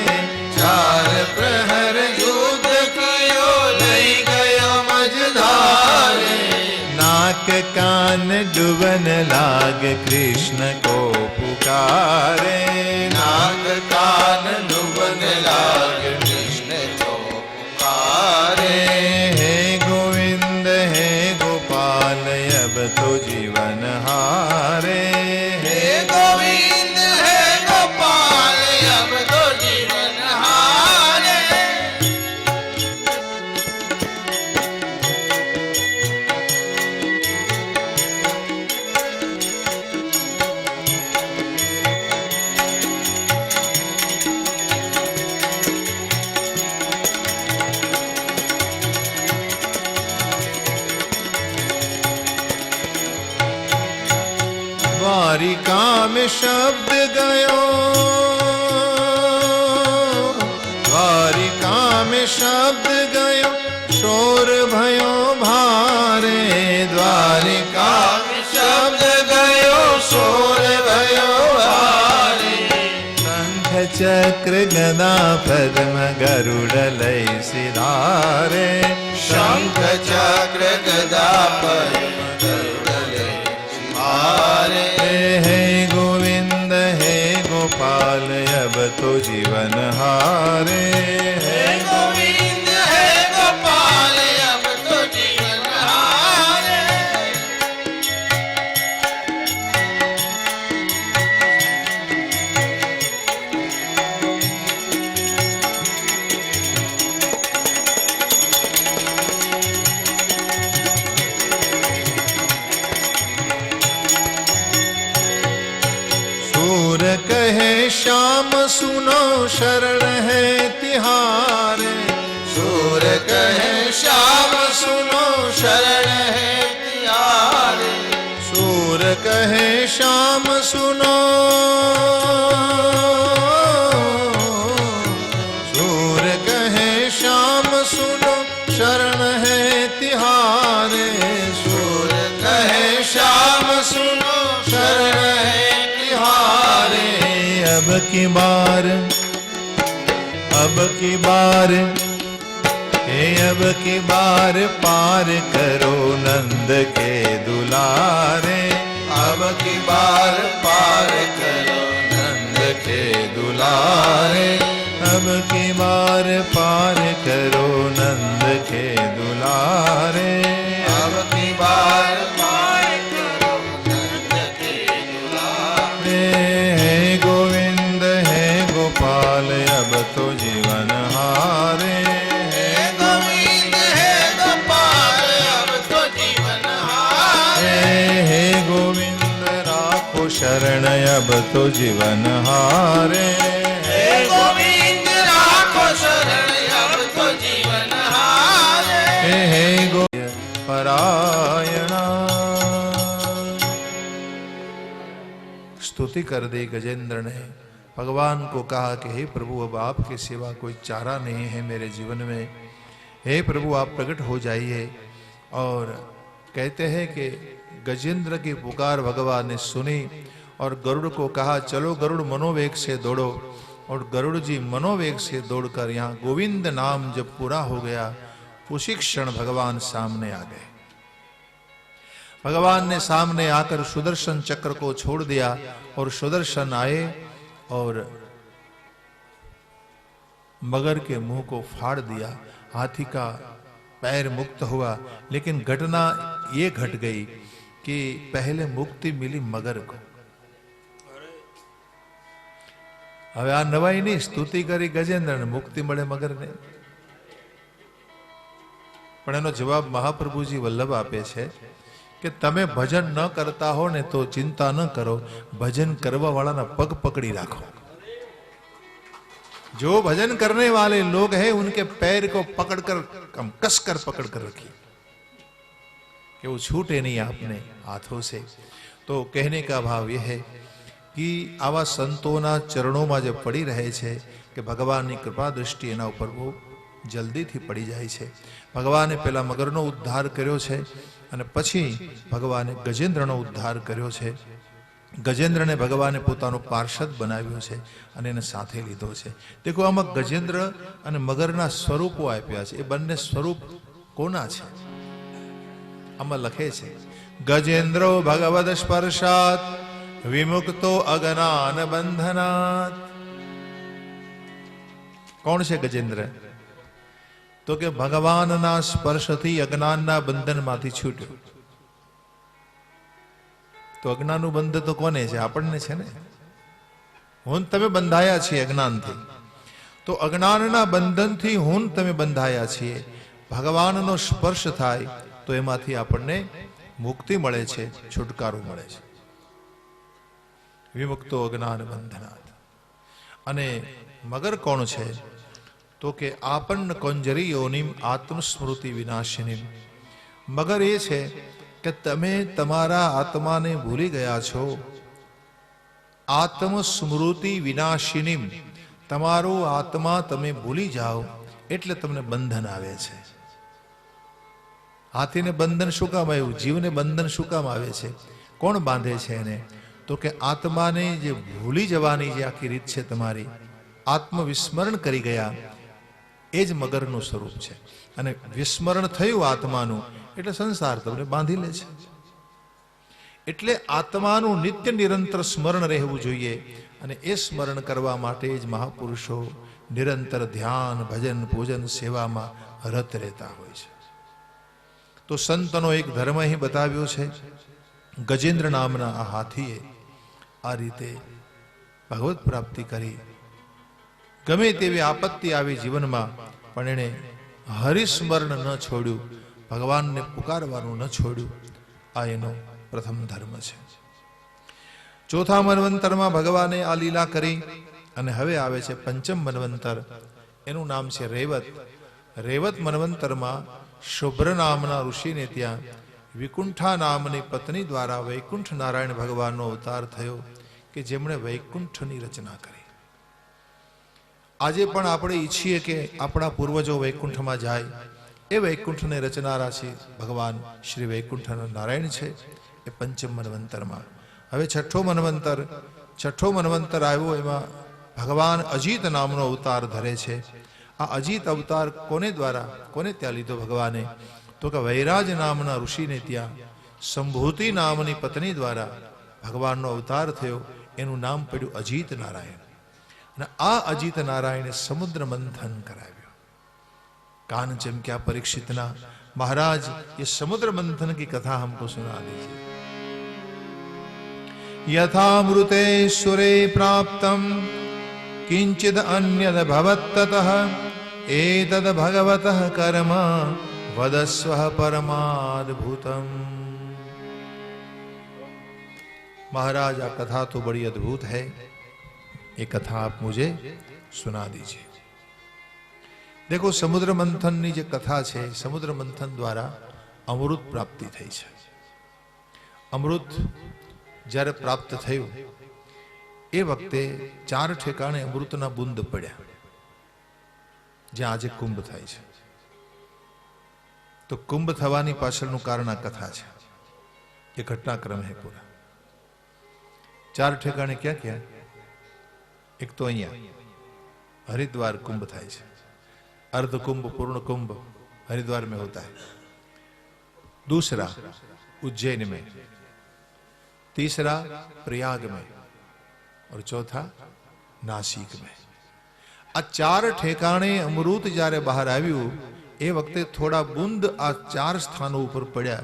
Speaker 1: चार प्रहर युद्ध कियो लई गयो मझधारे. नाक कान डुबन लाग कृष्ण को पुकारे. नाक कान डुबन लाग कृष्ण को पुकारे. हे गोविंद हे गोपाल अब तो जीवन हारे. हे गोविंद हे गोपाल अब तो जीवन हारे. द्वारिका में शब्द गयो. द्वारिका में शब्द गयो शोर भयो भारे. द्वारिका में शब्द गयो शोर भयो भारे. शंख चक्र गदा पद्म गरुड़ लय सिधारे. शंख चक्र गदा पद्म गरुड़ लय सिधारे. हे गोविंद हे गोपाल अब तो जीवन हारे. हे गोविंद हे गोपाल अब तो जीवन हारे. कहे श्याम सुनो शरण है तिहारे. सूर कहे श्याम सुनो शरण है तिहारे. सूर शूर कहे श्याम सुनो, शूर कहे श्याम सुनो, शरण है तिहारे। शूर कहे श्याम सुनो, शरण है तिहारे। अब की बार, अब की बार, अब की बार पार करो नंद के दुलारे। अब की बार पार करो नंद के दुलारे। अब की बार पार करो नंद के दुलारे। अब की बार पार करो नंद के दुलारे। हे गोविंद है गोपाल अब तो जीवन हारे। शरण अब तो जीवन हारे।
Speaker 2: हे गोविंद राखो शरण अब तो जीवन हारे।
Speaker 1: हे गोविंद परायणा। स्तुति कर दी गजेंद्र ने, भगवान को कहा कि हे प्रभु अब आपके सिवा कोई चारा नहीं है मेरे जीवन में। हे प्रभु आप प्रकट हो जाइए। और कहते हैं कि गजेंद्र की पुकार भगवान ने सुनी और गरुड़ को कहा चलो गरुड़ मनोवेग से दौड़ो। और गरुड़ जी मनोवेग से दौड़कर यहाँ गोविंद नाम जब पूरा हो गया उसी क्षण भगवान सामने आ गए। भगवान ने सामने आकर सुदर्शन चक्र को छोड़ दिया और सुदर्शन आए और मगर के मुंह को फाड़ दिया। हाथी का पैर मुक्त हुआ। लेकिन घटना ये घट गई कि पहले मुक्ति मिली मगर को। હવે આ નવાઈ ની સ્તુતિ કરી ગજેન્દ્રને, મુક્તિ મળે મગરને. પણ એનો જવાબ મહાપ્રભુજી વલ્લભ આપે છે કે તમે ભજન ન કરતા હો ને તો ચિંતા ન કરો, ભજન કરવા વાળાના પગ પકડી રાખો. जो भजन करने वाले लोग हैं उनके पैर को पकड़कर कसकर पकड़कर रखिए कि वो छूटे नहीं आपने हाथों से. तो कहने का भाव यह है कि आवा संतोना चरणों में जब पड़ी रहे छे कि भगवान की कृपा दृष्टि एना ऊपर वो जल्दी थी पड़ी जाए छे. भगवाने पहला मगरनो उद्धार कर्यो छे अने पछी भगवाने गजेन्द्रनो उद्धार कर्यो छे. गजेन्द्र ने भगवाने पोतानो पार्षद बनाव्यो छे अने एने साथे लीधो छे. देखो आमां गजेन्द्र अने मगरना स्वरूपो आप्या छे. ए बंने स्वरूप कोना छे? आमां लखे छे गजेन्द्रो भगवद स्पर्शात् विमुक्तो अज्ञान बंधनात्. कौन छे गजेन्द्र? तो के भगवान ना स्पर्श थी अज्ञान ना बंधन मांथी छूट्यो. तो अज्ञान बंध तो कोने छे? आपणने छे ने. हुन तमे बंधाया छे अज्ञान थी. तो अज्ञान ना बंधन थी हुन तमे बंधाया छे. भगवान नो स्पर्श थाय तो एमांथी आपणने मुक्ति मळे छे, छुटकारो मळे छे. विमुक्तो अज्ञान बंधनात्. अने मगर कौन छे? तो के आपन्न कोंजरी योनिम आत्मस्मृति विनाशिनीम. मगर ए छे કે તમે તમારા આત્માને ભૂલી ગયા છો. આત્મ સ્મૃતિ વિનાશિનીમ. તમારો આત્મા તમે ભૂલી જાઓ એટલે તમને બંધન આવે છે. હાથીને બંધન શું કામ આવ્યું? જીવને બંધન શું કામ આવે છે? કોણ બાંધે છે એને? તો કે આત્માને જે ભૂલી જવાની જે આખી રીત છે તમારી, આત્મવિસ્મરણ કરી ગયા, એ જ મગરનું સ્વરૂપ છે. અને વિસ્મરણ થયું આત્માનું એટલે સંસાર તમને બાંધી લે છે. એટલે આત્માનું નિત્ય નિરંતર સ્મરણ રહેવું જોઈએ. અને એ સ્મરણ કરવા માટે જ મહાપુરુષો નિરંતર ધ્યાન, ભજન, પૂજન, સેવામાં રત રહેતા હોય છે. તો સંતનો એક ધર્મ અહીં બતાવ્યો છે. ગજેન્દ્ર નામના આ હાથીએ આ રીતે ભગવત પ્રાપ્તિ કરી. ગમે તેવી આપત્તિ આવી જીવનમાં પણ એણે હરિસ્મરણ ન છોડ્યું, ભગવાનને પુકારવાનું ન છોડ્યું. આ એનો પ્રથમ ધર્મ છે. ચોથા મન્વંતરમાં ભગવાને આ લીલા કરી અને હવે આવે છે પંચમ મન્વંતર. એનું નામ છે રેવત. રેવત મન્વંતરમાં શુભ્ર નામના ઋષિને ત્યાં વિકુંઠા નામની પત્ની દ્વારા વૈકુંઠ નારાયણ ભગવાનનો અવતાર થયો કે જેમણે વૈકુંઠની રચના કરી. આજે પણ આપણે ઈચ્છીએ કે આપણા પૂર્વજો વૈકુંઠમાં જાય. એ વૈકુંઠને રચનારા છે ભગવાન શ્રી વૈકુંઠ નારાયણ છે. એ પંચમ મન્વંતરમાં હવે છઠ્ઠો મન્વંતર આવ્યો. એમાં ભગવાન અજીત નામનો અવતાર ધરે છે. આ અજીત અવતાર કોને ત્યાં લીધો ભગવાને? તો કે વૈરાજ નામના ઋષિને ત્યાં સંભૂતિ નામની પત્ની દ્વારા ભગવાનનો અવતાર થયો. એનું નામ પડ્યું અજીત નારાયણ. અને આ અજીત નારાયણે સમુદ્ર મંથન કરાવ્યો. कान चमक्या परीक्षितना महाराज ये समुद्र मंथन की कथा हमको सुना दीजिए. यथामृते सुरे प्राप्तम किंचिद अन्यद भवत्ततः एतद भगवतः कर्म वदस्व परमाद्भुतम. महाराज आ कथा तो बड़ी अद्भुत है. ये कथा आप मुझे सुना दीजिए. देखो समुद्र मंथन ની જે કથા છે, સમુદ્ર મંથન દ્વારા અમૃત પ્રાપ્તિ થઈ છે. અમૃત જ્યારે પ્રાપ્ત થયું એ વખતે 4 ઠેકાણે અમૃતના બુંદ પડ્યા, જ્યાં આજે કુંભ થાય છે. તો કુંભ થવાની પાછળનું કારણ આ કથા છે. એ ઘટનાક્રમ है पूरा. 4 ઠેકાણે ક્યાં ક્યાં? એક તો અહીંયા हरिद्वार कुंभ થાય છે. अर्ध कुंभ पूर्ण कुंभ हरिद्वार में होता है. दूसरा उज्जैन में, तीसरा प्रयाग में और चौथा नासिक में. आ 4 ठेकाणे अमृत જ્યારે બહાર આવ્યું એ વખતે થોડા બુંદ આ 4 સ્થાનો ઉપર પડ્યા.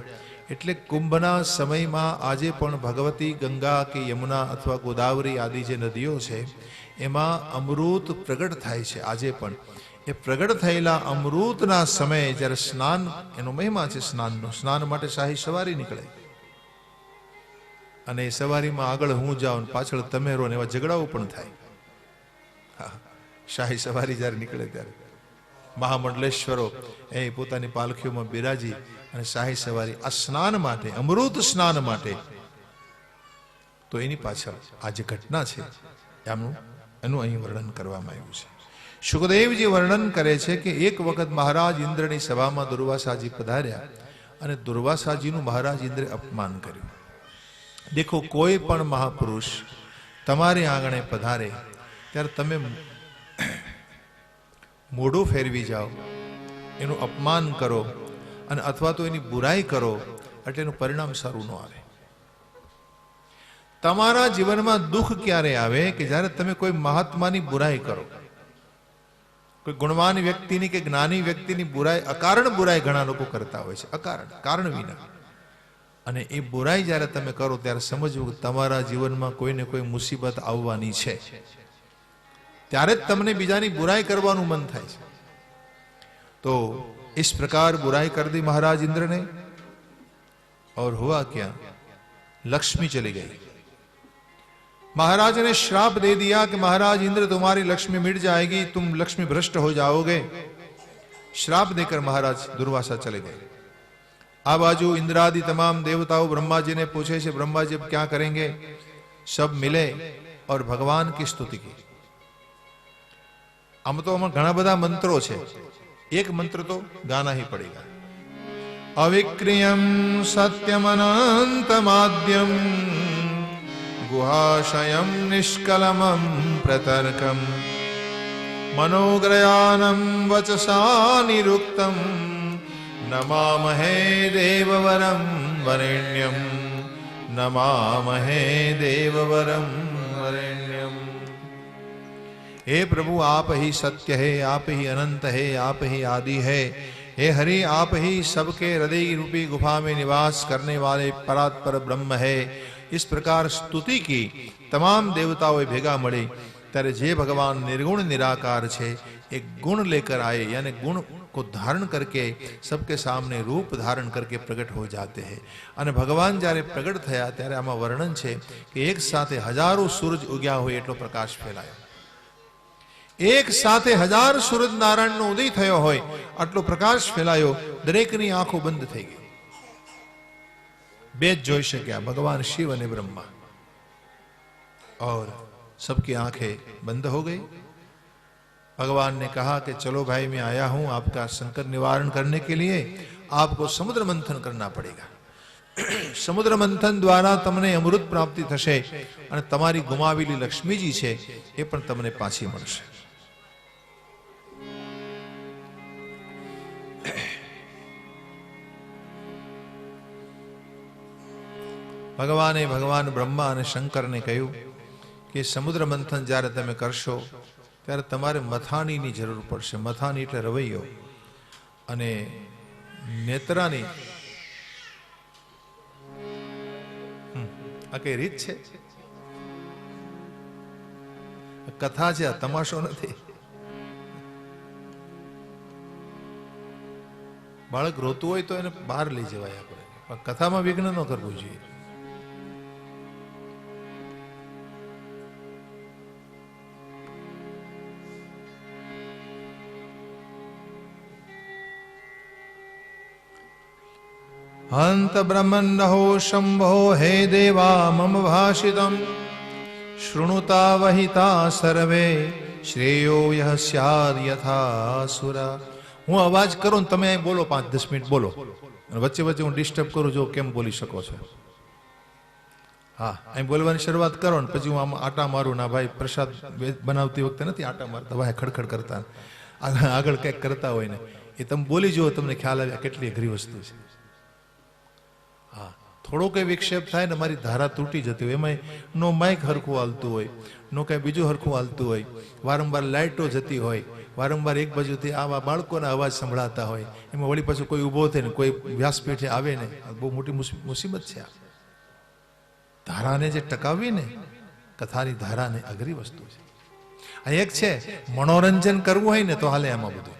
Speaker 1: એટલે કુંભના સમયમાં આજે પણ ભગવતી ગંગા કે યમુના અથવા ગોદાવરી આદિ જે નદીઓ છે એમાં અમૃત પ્રગટ થાય છે આજે પણ. એ પ્રગટ થયેલા અમૃતના સમયે જ્યારે સ્નાન, એનો મહિમા છે સ્નાનનો, સ્નાન માટે શાહી સવારી નીકળે અને એ સવારીમાં આગળ હું જાઉં પાછળ તમે રહો ને એવા ઝઘડાઓ પણ થાય. શાહી સવારી જ્યારે નીકળે ત્યારે મહામંડલેશ્વરો એ પોતાની પાલખીઓમાં બિરાજી અને શાહી સવારી આ સ્નાન માટે, અમૃત સ્નાન માટે. તો એની પાછળ આ જે ઘટના છે એનું અહીં વર્ણન કરવામાં આવ્યું છે. સુખદેવજી વર્ણન કરે છે કે એક વખત મહારાજ ઇન્દ્રની સભામાં દુર્વાસાજી પધાર્યા અને દુર્વાસાજીનું મહારાજ ઇન્દ્રે અપમાન કર્યું. દેખો કોઈ પણ મહાપુરુષ તમારે આંગણે પધારે ત્યારે તમે મોઢું ફેરવી જાઓ, એનું અપમાન કરો અને અથવા તો એની બુરાઈ કરો એટલે એનું પરિણામ સારું ન આવે. તમારા જીવનમાં દુઃખ ક્યારે આવે કે જ્યારે તમે કોઈ મહાત્માની બુરાઈ કરો. કોઈ ગુણવાન વ્યક્તિની કે જ્ઞાની વ્યક્તિની બુરાઈ, અકારણ બુરાઈ ઘણા લોકો કરતા હોય છે, અકારણ, કારણ વિના. અને એ બુરાઈ જ્યારે તમે કરો ત્યારે સમજવું કે તમારા જીવનમાં કોઈને કોઈ મુસીબત આવવાની છે. ત્યારે જ તમને બીજાની બુરાઈ કરવાનું મન થાય છે. तो इस प्रकार बुराई कर दी महाराज इंद्र ने. और हुआ क्या? लक्ष्मी चली गई. महाराज ने श्राप दे दिया कि महाराज इंद्र तुम्हारी लक्ष्मी मिट जाएगी, तुम लक्ष्मी भ्रष्ट हो जाओगे. श्राप देकर महाराज दुर्वासा चले गए. आ बाजू इंद्रादि तमाम देवताओं ब्रह्मा जी ने पूछे से ब्रह्मा जी अब क्या करेंगे? सब मिले और भगवान की स्तुति की. आम तो हम घना बधा मंत्रों छे, एक मंत्र तो गाना ही पड़ेगा. अविक्रियम सत्यमनंतमाद्यम गुहाशयम निष्कलमं प्रतर्कम मनोग्रयानं वचसा निरुक्तं नमामहे देववरं वरेण्यं नमामहे देववरं वरेण्यम. हे प्रभु आप ही सत्य है, आप ही अनंत है, आप ही आदि है. हे हरि आप ही सबके हृदय रूपी गुफा में निवास करने वाले परात्पर ब्रह्म है. इस प्रकार स्तुति की तमाम देवताओं भेगा मळे ત્યારે જે ભગવાન निर्गुण निराकार છે एक गुण लेकर आए, यानी गुण को धारण करके सबके सामने रूप धारण करके प्रकट हो जाते हैं. અને ભગવાન જ્યારે પ્રગટ થયા ત્યારે આમાં વર્ણન છે કે એક સાથે હજારો સૂરજ ઉગ્યા હોય એટલો પ્રકાશ ફેલાયો. એક સાથે 1000 સૂરજ નારાયણનો ઉદય થયો હોય આટલો પ્રકાશ ફેલાયો. દરેકની આંખો બંધ થઈ ગઈ. બે જ જોઈ શક્યા, ભગવાन शिव અને ब्रह्मा। और सबकी आंखें बंद हो गई। भगवान ने कहा कि चलो भाई, मैं आया हूं आपका संकट निवारण करने के लिए, आपको समुद्र मंथन करना पड़ेगा। समुद्र मंथन द्वारा तमने अमृत प्राप्ति थशे અને તમારી ગુમાવેલી લક્ષ્મીજી છે એ પણ તમને પાછી મળશે। ભગવાને ભગવાન બ્રહ્મા અને શંકરને કહ્યું કે સમુદ્ર મંથન જ્યારે તમે કરશો ત્યારે તમારે મથાણીની જરૂર પડશે। મથાણી એટલે રવૈયો, અને નેત્રાની આ કઈ રીત છે? કથા છે, આ તમાશો નથી। બાળક રોતું હોય તો એને બહાર લઈ જવાય આપણે, પણ કથામાં વિઘ્ન ન કરવું જોઈએ। हंत ब्रह्मन्नहो शंभो हे देवा मम भाषितम् शृणुता वहिता सर्वे श्रेयो यह स्याद् यथा सुरा। હું અવાજ કરું ને તમે બોલો 5-10 મિનિટ બોલો, અને વચ્ચે વચ્ચે હું ડિસ્ટર્બ કરું, જો કેમ બોલી શકો છો? હા, અહીં બોલવાની શરૂઆત કરો ને પછી હું આમ આટા મારું ના ભાઈ, પ્રસાદ બનાવતી વખતે નથી આટા મારતા, ભાઈ ખડખડ કરતા, આગળ કંઈક કરતા હોય ને એ તમે બોલી જુઓ, તમને ખ્યાલ આવે કેટલી અઘરી વસ્તુ છે। હા, થોડો કઈ વિક્ષેપ થાય ને મારી ધારા તૂટી જતી હોય, એમાં નો માઇક હરખું હાલતું હોય, નો કઈ બીજું હરખું હાલતું હોય, વારંવાર લાઇટો જતી હોય, વારંવાર એક બાજુથી આવા બાળકોના અવાજ સંભળાતા હોય, એમાં વળી પાછું કોઈ ઊભો થાય ને કોઈ વ્યાસપીઠે આવે ને, બહુ મોટી મુસીબત છે આ। ધારાને જે ટકાવવી ને, કથાની ધારાને અઘરી વસ્તુ છે। આ એક છે મનોરંજન કરવું હોય ને તો હાલે, આમાં બધું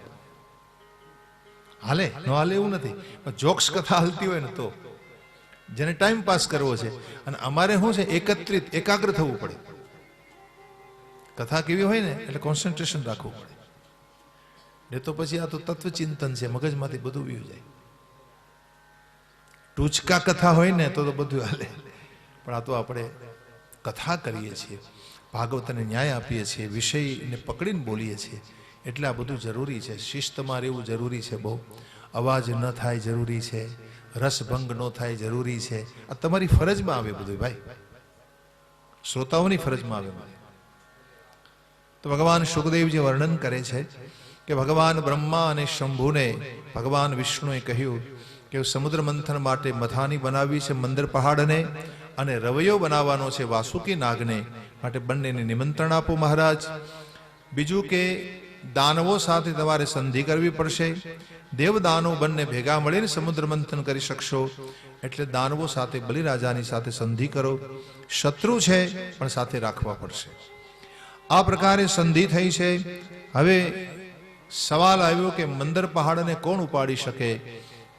Speaker 1: હાલે, ન હાલે એવું નથી, પણ જોક્સ કથા હાલતી હોય ને તો, જેને ટાઈમ પાસ કરવો છે, અને અમારે શું છે એકત્રિત એકાગ્ર થવું પડે। કથા કેવી હોય ને એટલે કોન્સન્ટ્રેશન રાખવું પડે, ને તો પછી આ તો તત્વચિંતન છે, મગજમાંથી બધું વ્યુ જાય। ટૂચકા કથા હોય ને તો બધું હાલે, પણ આ તો આપણે કથા કરીએ છીએ, ભાગવતને ન્યાય આપીએ છીએ, વિષયને પકડીને બોલીએ છીએ, એટલે આ બધું જરૂરી છે। શિસ્તમાં રહેવું જરૂરી છે, બહુ અવાજ ન થાય જરૂરી છે, રસભંગ ન થાય જરૂરી છે। આ તમારી ફરજમાં આવે બધું ભાઈ, શ્રોતાઓની ફરજમાં આવે। તો ભગવાન સુખદેવજી વર્ણન કરે છે કે ભગવાન બ્રહ્મા અને શંભુને ભગવાન વિષ્ણુએ કહ્યું કે સમુદ્ર મંથન માટે મથાની બનાવી છે મંદર પહાડને, અને રવૈયો બનાવવાનો છે વાસુકી નાગને, માટે બંનેને નિમંત્રણ આપો મહારાજ। બીજું કે દાનવો સાથે તમારે સંધિ કરવી પડશે, દેવદાનો બંને ભેગા મળીને સમુદ્ર મંથન કરી શકશો, એટલે દાનવો સાથે બલિરાજાની સાથે સંધિ કરો, શત્રુ છે પણ સાથે રાખવા પડશે। આ પ્રકારે સંધિ થઈ છે। હવે સવાલ આવ્યો કે મંદર પહાડને કોણ ઉપાડી શકે?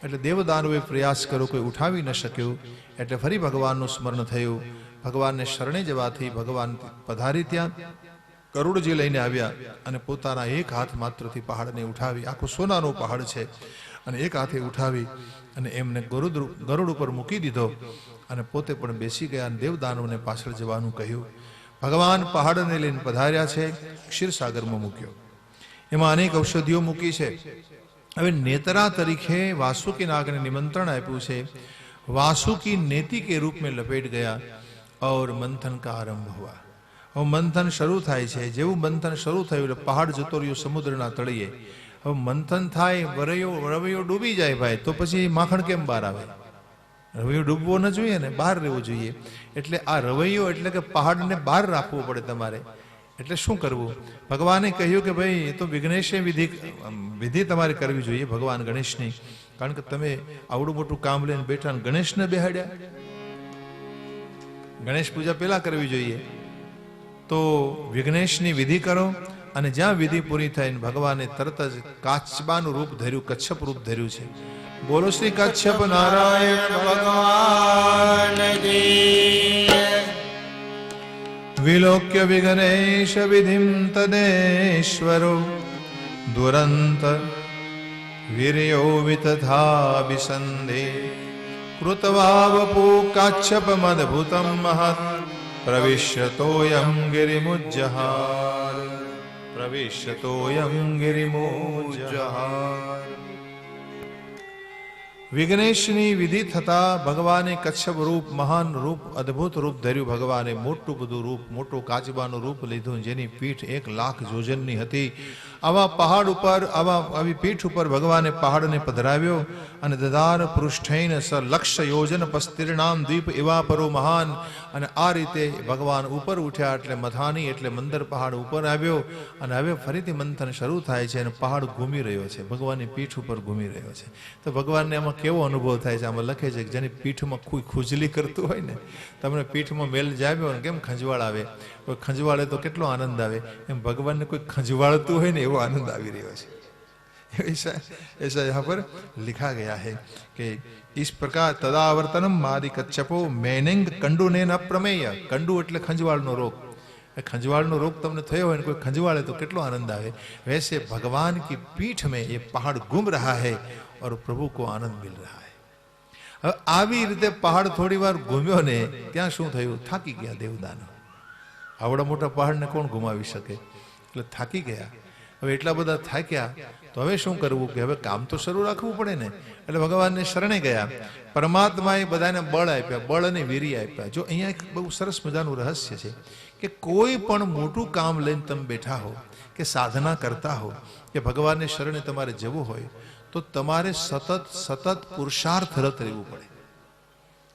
Speaker 1: એટલે દેવદાનોએ પ્રયાસ કર્યો, કોઈ ઉઠાવી ન શક્યું, એટલે ફરી ભગવાનનું સ્મરણ થયું। ભગવાનને શરણે જવાથી ભગવાન પધારી ત્યાં ગરુડજી લઈને આવ્યા, અને પોતાના એક હાથ માત્રથી પહાડને ઉઠાવી, આખું સોનાનું પહાડ છે, અને એક હાથે ઉઠાવી અને એમને ગરુડ ઉપર મૂકી દીધો, અને પોતે પણ બેસી ગયા, અને દેવદાનવને પાછળ જવાનું કહ્યું। ભગવાન પહાડને લઈને પધાર્યા છે, ક્ષીરસાગરમાં મૂક્યો, એમાં અનેક ઔષધિઓ મૂકી છે। હવે નેતરા તરીકે વાસુકી નાગને નિમંત્રણ આપ્યું છે। वासुकी नेति के रूप में लपेट गया और मंथन का आरंभ हुआ। હવે મંથન શરૂ થાય છે। જેવું મંથન શરૂ થયું એટલે પહાડ જતો રહ્યો સમુદ્રના તળિયે। હવે મંથન થાય, રવૈયો ડૂબી જાય ભાઈ, તો પછી માખણ કેમ બહાર આવે? રવૈયો ડૂબવો ન જોઈએ ને, બહાર રહેવું જોઈએ। એટલે આ રવૈયો એટલે કે પહાડને બહાર રાખવો પડે તમારે। એટલે શું કરવું? ભગવાને કહ્યું કે ભાઈ એ તો વિઘ્નેશે વિધિ તમારે કરવી જોઈએ, ભગવાન ગણેશની, કારણ કે તમે આવડું મોટું કામ લઈને બેઠા ને ગણેશને બેહાડ્યા। ગણેશ પૂજા પેલા કરવી જોઈએ, તો વિઘ્નેશની વિધિ કરો। અને જ્યાં વિધિ પૂરી થઈને ભગવાને તરત જ કાચબાનું રૂપ ધર્યું, કચ્છપ રૂપ ધર્યું છે। બોલો શ્રી કચ્છપ નારાયણ ભગવાન કી। વિલોક્ય વિઘ્નેશ વિધિમ તદેશ્વરો દુરંત વીર્યો વિતથા વિસંધે કૃતવાવપો કાચ્છપમદ્ભુતમ મહત પ્રવિશ્યતોયમ ગિરિમુજ્જહાર પ્રવિશ્યતોયમ ગિરિમુજ્જહાર. વિઘ્નેશની વિધિ થતા ભગવાને કચ્છપ રૂપ, મહાન રૂપ, અદ્ભુત રૂપ ધર્યું. ભગવાને મોટું બધું રૂપ, મોટું કાચબાનું રૂપ લીધું, જેની પીઠ 1,00,000 જોજનની હતી. આવા પહાડ ઉપર, આવી પીઠ ઉપર ભગવાને પહાડને પધરાવ્યો અને દદાર પૃષ્ઠૈન સ લક્ષ યોજન પસ્તીર્ણામ દ્વીપ એવા પરો મહાન. અને આ રીતે ભગવાન ઉપર ઉઠ્યા એટલે મથાની એટલે મંદર પહાડ ઉપર આવ્યો. અને હવે ફરીથી મંથન શરૂ થાય છે અને પહાડ ઘૂમી રહ્યો છે, ભગવાનની પીઠ ઉપર ઘૂમી રહ્યો છે. તો ભગવાનને આમાં કેવો અનુભવ થાય છે? આમાં લખે છે કે જેની પીઠમાં કોઈ ખુજલી કરતું હોય ને, તમને પીઠમાં મેલ જામ્યો ને કેમ ખંજવાળ આવે, કોઈ ખંજવાળે તો કેટલો આનંદ આવે, એમ ભગવાનને કોઈ ખંજવાળતું હોય ને એવો આનંદ આવી રહ્યો છે. ऐसा यहाँ पर लिखा गया है कि इस प्रकार तदावर्तनम मादि कच्छपो मैनेंग कंडु ने न प्रमेय. कंडु એટલે ખંજવાળનો રોગ. खंजवाल रोग तमने थयो है, कोई खंजवाड़े तो कितना आनंद आवे. वैसे भगवान की पीठ में ये पहाड़ घूम रहा है और प्रभु को आनंद मिल रहा है. હવે આવી રીતે પહાડ થોડી વાર ઘૂમ્યો ને ત્યાં શું થયું? થાકી ગયા દેવદાનો. આવડા મોટા પહાડને કોણ ઘુમાવી શકે? એટલે થાકી ગયા. હવે એટલા બધા થાક્યા તો હવે શું કરવું? કે હવે કામ તો શરૂ રાખવું પડે ને. એટલે ભગવાનને શરણે ગયા. પરમાત્માએ બધાને બળ આપ્યા, બળ અને વીર્ય આપ્યા. જો અહીંયા એક બહુ સરસ મજાનું રહસ્ય છે કે કોઈ પણ મોટું કામ લઈને તમે બેઠા હો કે સાધના કરતા હો કે ભગવાનને શરણે તમારે જવું હોય તો તમારે સતત પુરુષાર્થરત રહેવું પડે.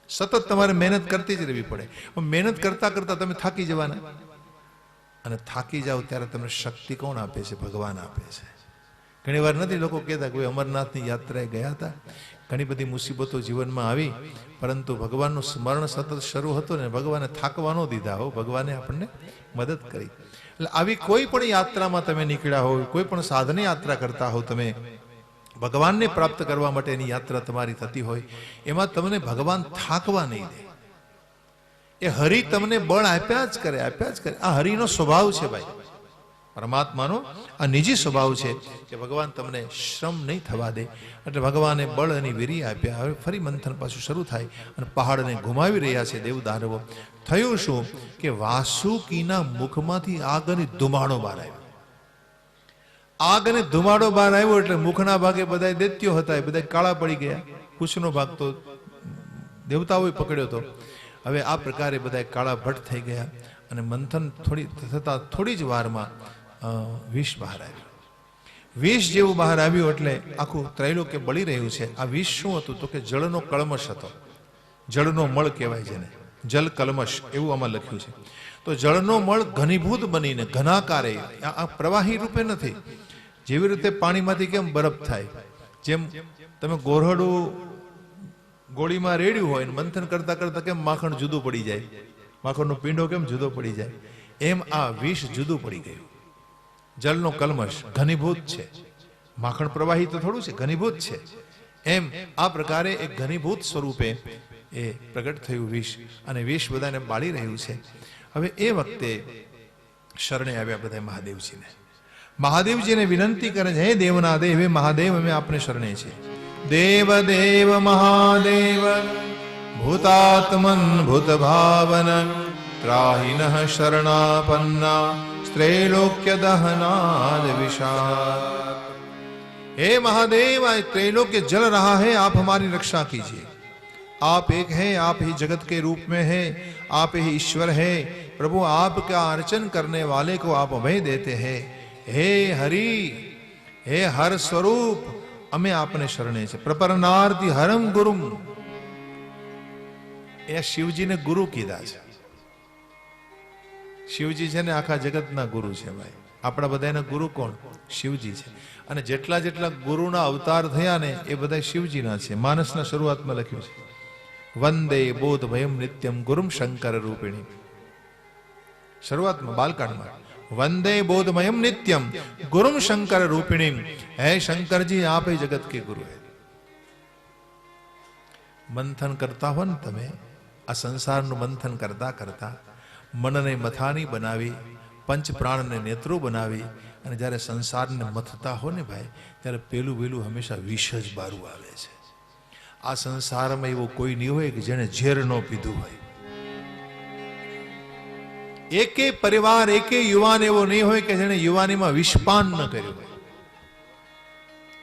Speaker 1: સતત તમારે મહેનત કરતી જ રહેવી પડે. મહેનત કરતા કરતા તમે થાકી જવાના, અને થાકી જાઓ ત્યારે તમને શક્તિ કોણ આપે છે? ભગવાન આપે છે. ઘણી વાર નથી લોકો કહેતા કોઈ અમરનાથની યાત્રાએ ગયા હતા, ઘણી બધી મુસીબતો જીવનમાં આવી, પરંતુ ભગવાનનું સ્મરણ સતત શરૂ હતું ને ભગવાને થાકવા ન દીધા હો, ભગવાને આપણને મદદ કરી. એટલે આવી કોઈ પણ યાત્રામાં તમે નીકળ્યા હો, કોઈ પણ સાધને યાત્રા કરતા હો, તમે ભગવાનને પ્રાપ્ત કરવા માટેની યાત્રા તમારી થતી હોય, એમાં તમને ભગવાન થાકવા નહીં દે. એ હરિ તમને બળ આપ્યા જ કરે. આ હરિનો સ્વભાવ છે ભાઈ, પરમાત્માનો આ નિજી સ્વભાવ છે કે ભગવાન તમને શ્રમ નહીં થવા દે. એટલે ભગવાને બળ અને વીર્ય આપ્યા. હવે ફરી મંથન પાછું શરૂ થાય અને પહાડને ઘુમાવી રહ્યા છે દેવ દાનવો. થયું શું કે વાસુકીના મુખમાંથી આગ અને ધુમાડો બહાર આવ્યો. આગ અને ધુમાડો બહાર આવ્યો એટલે મુખના ભાગે બધા દૈત્યો હતા, એ બધા કાળા પડી ગયા. કુશનો ભાગ તો દેવતાઓએ પકડ્યો હતો. હવે આ પ્રકારે બધા કાળા ભટ્ટ થઈ ગયા અને મંથન થોડી જ વારમાં વિષ બહાર આવ્યું. વિષ જેવું બહાર આવ્યું એટલે આખું ત્રૈલોક્ય બળી રહ્યું છે. આ વિષ શું હતું? તો કે જળનો કળમશ હતો. જળનો મળ કહેવાય જેને, જલ કલમશ એવું આમાં લખ્યું છે. તો જળનો મળ ઘનીભૂત બનીને ઘનાકારે, આ પ્રવાહી રૂપે નથી. જેવી રીતે પાણીમાંથી કેમ બરફ થાય, જેમ તમે ગોરહડું ગોળીમાં રેડ્યું હોય ને મંથન કરતા કરતા કેમ માખણ જુદું પડી જાય, માખણનો પીંડો કેમ જુદો પડી જાય, એમ આ વિષ જુદું પડી ગયું. જલનો કલમશ ઘનીભૂત છે, માખણ પ્રવાહી તો થોડું છે, ઘનીભૂત છે. એમ આ પ્રકારે એક ઘનીભૂત સ્વરૂપે એ પ્રગટ થયું વિષ, અને વિષ બધાને બાળી રહ્યું છે. હવે એ વખતે શરણે આવ્યા બધા મહાદેવજીને. મહાદેવજીને વિનંતી કરે છે, હે દેવના દેવ, હે મહાદેવ, અમે આપને શરણે છીએ. देव देव महादेव भूतात्मन भूत भावन त्राहिनः शरणापन्ना स्त्रैलोक्य दहनाद विशाल. हे महादेव, त्रैलोक्य जल रहा है, आप हमारी रक्षा कीजिए. आप एक हैं, आप ही जगत के रूप में हैं, आप ही ईश्वर हैं. प्रभु आपका अर्चन करने वाले को आप अभय देते हैं. हे हरि, हे हर स्वरूप, અમે આપને શરણે છે. પ્રપરનાર્થી હરમ ગુરુમ, એ શિવજીને ગુરુ કીધા છે. શિવજી છે ને આખા જગતના ગુરુ છે ભાઈ. આપણા બધાના ગુરુ કોણ? શિવજી છે. અને જેટલા જેટલા ગુરુના અવતાર થયા ને એ બધા શિવજીના છે. માનસના શરૂઆતમાં લખ્યું છે, વંદે બોધ ભયમ નિત્યમ ગુરુમ શંકર રૂપિણી. શરૂઆતમાં બાલકાંડમાં वंदे बोधमयम नित्यम गुरुम शंकर रूपिणी. है शंकर जी, आप ही जगत के गुरु है. मंथन करता हो ने તમે આ સંસારનું મંથન કરતા કરતા મનને મથાની બનાવી, પંચ પ્રાણને નેત્રો બનાવી, અને જ્યારે સંસારને મથતા હો ને ભાઈ, ત્યારે પેલું વેલું હંમેશા વિષ જ બારું આવે છે. આ સંસારમાં એવો કોઈ નહીં હોય કે જેને ઝેર ન પીધું હોય. એકે પરિવાર એકે યુવાન એવો નહીં હોય કે જેને યુવાનીમાં વિષપાન ન કર્યું હોય.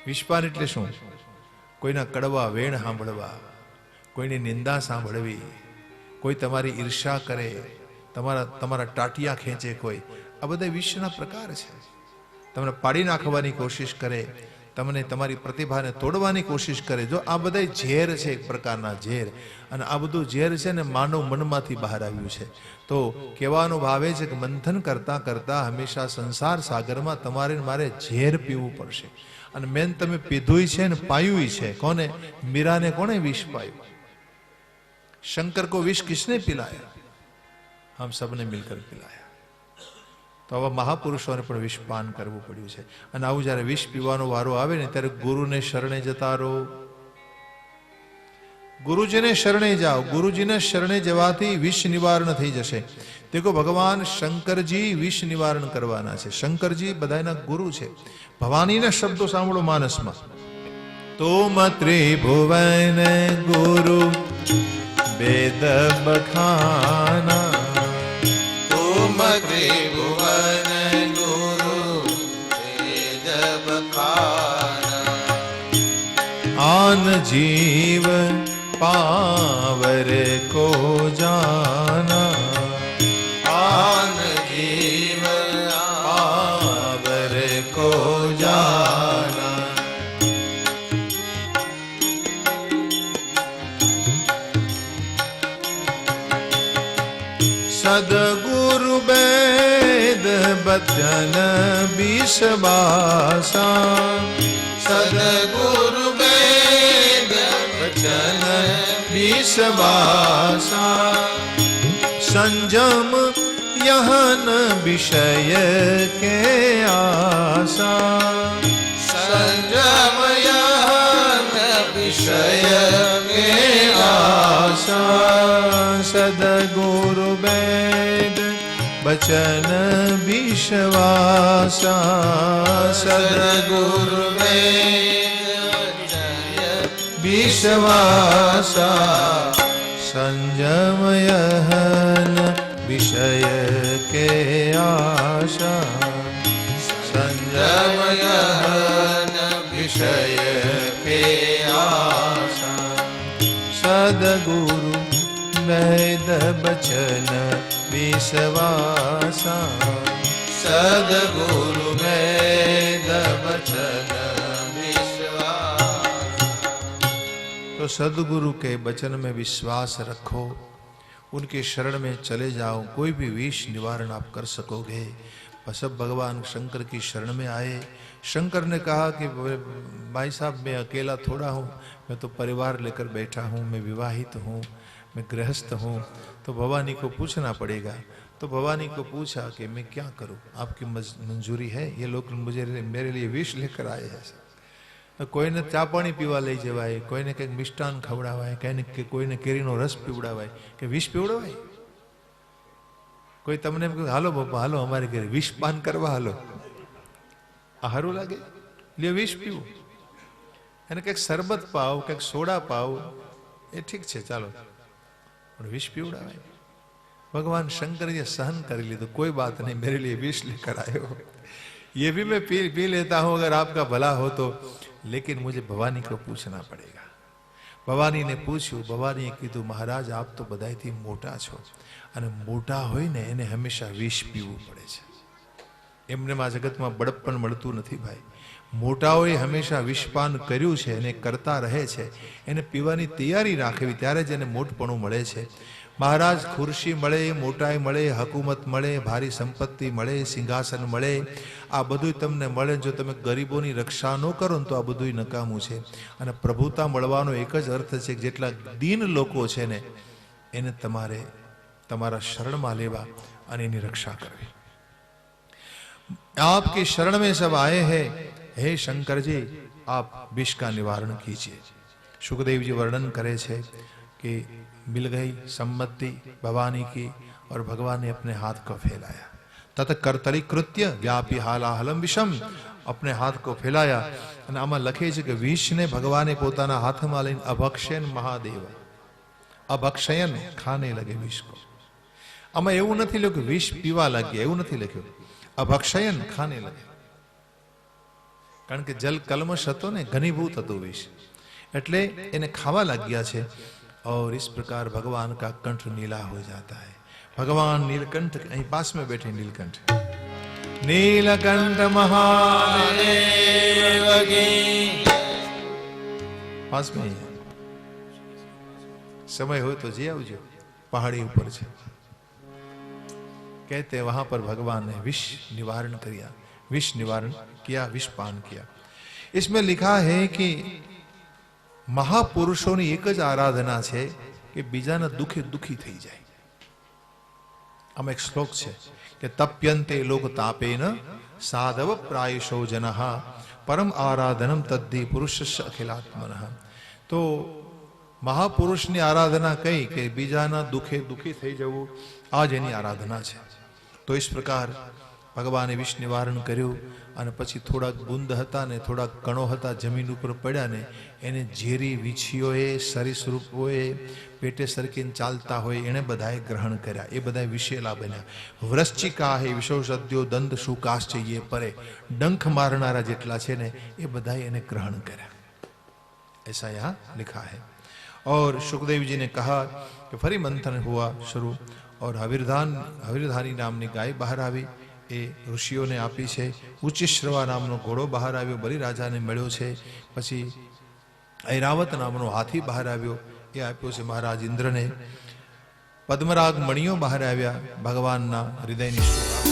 Speaker 1: વિષપાન એટલે શું? કોઈના કડવા વેણ સાંભળવા, કોઈની નિંદા સાંભળવી, કોઈ તમારી ઈર્ષા કરે, તમારા ટાટિયા ખેંચે કોઈ, આ બધા વિષના પ્રકાર છે. તમને પાડી નાખવાની કોશિશ કરે, તમને તમારી પ્રતિભાને તોડવાની કોશિશ કરે. જો આ બધા ઝેર છે, એક પ્રકારના ઝેર, અને આ બધું ઝેર છે ને માનવ મનમાંથી બહાર આવ્યું છે. તો કહેવાનો ભાવ એ છે કે મંથન કરતા કરતા હંમેશા સંસાર સાગરમાં તમારે મારે ઝેર પીવું પડશે. અને મેન તમે પીધું છે ને પાયું છે. કોને? મીરાને કોને વિષ પાયું? શંકર કો વિષ કિસને पिलाया? हम सबने मिलकर पिलाया. તો આવા મહાપુરુષોને પણ વિષપાન કરવું પડ્યું છે. અને આવું જ્યારે વિષ પીવાનો વારો આવે ને ત્યારે ગુરુને શરણે જતા રહો. ગુરુજીને શરણે જાઓ. ગુરુજીને શરણે જવાથી વિષ નિવારણ થઈ જશે. દેખો ભગવાન શંકરજી વિષ નિવારણ કરવાના છે. શંકરજી બધાના ગુરુ છે. ભવાનીના શબ્દો સાંભળો માનસમાં. તોમ ત્રિભુવન ગુરુ વેદ બખાના,
Speaker 2: तुम त्रिभुवन गुरु वेद बखाना,
Speaker 1: आन जीव पावर को जाना,
Speaker 2: आन जीव
Speaker 1: पावर को जाना. सदगुरु वेद बचन विश्वासा,
Speaker 2: सदगुरु वेद
Speaker 1: वचन विश्वासा. संजम यहन विषय के आशा,
Speaker 2: संजमयन विषय के
Speaker 1: आशा. सदगुरु वेद बचन विश्वासा,
Speaker 2: सदगुरु वेद
Speaker 1: विश्वासा. संयम यहन विषय के आशा,
Speaker 2: संजमयन विषय के आशा.
Speaker 1: सदगुरु वेद बचन विश्वासा,
Speaker 2: सदगुरु वेद बचन विश्वासा.
Speaker 1: तो सदगुरु के बचन में विश्वास रखो, उनके शरण में चले जाओ, कोई भी विष निवारण आप कर सकोगे. बस अब भगवान शंकर की शरण में आए. शंकर ने कहा कि भाई साहब मैं अकेला थोड़ा हूँ, मैं तो परिवार लेकर बैठा हूँ, मैं विवाहित हूँ, मैं गृहस्थ हूँ, तो भवानी को पूछना पड़ेगा. तो भवानी को पूछा कि मैं क्या करूँ, आपकी मंजूरी है? ये लोग मुझे मेरे लिए विष लेकर आए हैं. કોઈને ચા પાણી પીવા લઈ જવાય, કોઈને કંઈક મિષ્ટાન ખવડાવાય, કોઈને કેરીનો રસ પીવડાવાય, કે વિષ પીવડાવાય? કોઈ તમને એમ કહે હાલો બાપા હાલો અમારે ઘરે વિષ પાન કરવા હાલો, આ સારું લાગે? લે વિષ પીવું, એને કંઈક શરબત પાવ, કંઈક સોડા પાવ, એ ઠીક છે ચાલો, પણ વિષ પીવડાવાય? भगवान शंकर ये सहन कर ली, तो कोई बात नहीं, मेरे लिए विष लेकर आए हो, ये भी मैं पी लेता हूं अगर आपका भला हो तो, लेकिन मुझे भवानी को पूछना पड़ेगा. भवानी ने पूछ्યું. भवानीએ કીધું મહારાજ આપ તો બધાયથી મોટા છો, અને મોટા હોય ને એને હંમેશા વિષ પીવું પડે છે. એમને આ જગતમાં બળપણ મળતું નથી ભાઈ. મોટાઓએ હંમેશા વિષપાન કર્યું છે અને કરતા રહે છે, એને પીવાની તૈયારી રાખવી, ત્યારે જ એને મોટપણું મળે છે. મહારાજ ખુરશી મળે, મોટાઈ મળે, હકુમત મળે, ભારી સંપત્તિ મળે, સિંહાસન મળે, આ બધું તમને મળે. જો તમે ગરીબોની રક્ષા ન કરો ને તો આ બધું નકામું છે. અને પ્રભુતા મળવાનો એક જ અર્થ છે કે જેટલા દીન લોકો છે ને એને તમારે તમારા શરણમાં લેવા અને એની રક્ષા કરવી. आपकी शरण में सब आए हैं, हे शंकर जी आप विष का निवारण कीजिए. सुखदेव जी वर्णन करे छे कि मिल गई सम्मति भवानी की और भगवान ने अपने हाथ को फैलाया. तत् कर्तरी कृत्य व्यापी हालाहलम विषम अपने हाथ को फैलाया અને આમાં લખે છે કે વિષને ભગવાને પોતાના હાથમાં લઈને અભક્ષયન મહાદેવ અભક્ષયન ખાને લગે વિષ કો. આમાં એવું નથી લખ્યું કે વિષ પીવા લાગ્યા, એવું નથી લખ્યું. અભક્ષયન ખાને લગે, કારણ કે જલ કલમશ હતો ને, ઘનીભૂત હતું વિષ, એટલે એને ખાવા લાગ્યા છે. और इस प्रकार भगवान का कंठ नीला हो जाता है. भगवान नीलकंठ અહીં पास में बैठे नीलकंठ, नीलकंठ महादेव की पास में ही है. समय हो तो जी आवજો, पहाड़ी ऊपर છે. कहते वहां पर भगवान ने विष निवारण किया, विष निवारण किया, विष पान किया. इसमें लिखा है कि મહાપુરુષોની એક જ આરાધના છે કે બીજાના દુખે દુખી થઈ જાય. આમાં એક શ્લોક છે કે તપ્યંતે લોક તાપેન સાધવ પ્રાયશો જનઃ પરમ આરાધનમ તદ્ધિ પુરુષસ્ય અખિલાત્મનઃ. તો મહાપુરુષની આરાધના કઈ કે બીજાના દુખે દુખી થઈ જવું, આ જ એની આરાધના છે. તો ઇસ પ્રકાર ભગવાને વિષ નિવારણ કર્યું અને પછી થોડાક બુંદ હતા ને થોડાક કણો હતા જમીન ઉપર પડ્યા ને એને ઝેરી વીછીઓએ સરીસૃપોએ પેટે સરકીને ચાલતા હોય એણે બધાએ ગ્રહણ કર્યા. એ બધા વિશેલા બન્યા. વૃશ્ચિકા હે વિષૌષદ્યો દંત શુકાશ્ચ ये પરે, ડંખ મારનારા જેટલા છે ને એ બધાએ એને ગ્રહણ કર્યા. ऐसा यहाँ लिखा है. और सुखदेव जी ने कहा कि फरी मंथन हुआ शुरू और हविरधानी नामनी गाय बहार आई. એ ઋષિઓને આપી છે. ઉચ્ચશ્રવા નામનો ઘોડો બહાર આવ્યો, બલિરાજાને મળ્યો છે. પછી ઐરાવત નામનો હાથી બહાર આવ્યો, એ આપ્યો છે મહારાજ ઇન્દ્રને. પદ્મરાગ મણિઓ બહાર આવ્યા ભગવાનના હૃદયની શોભા.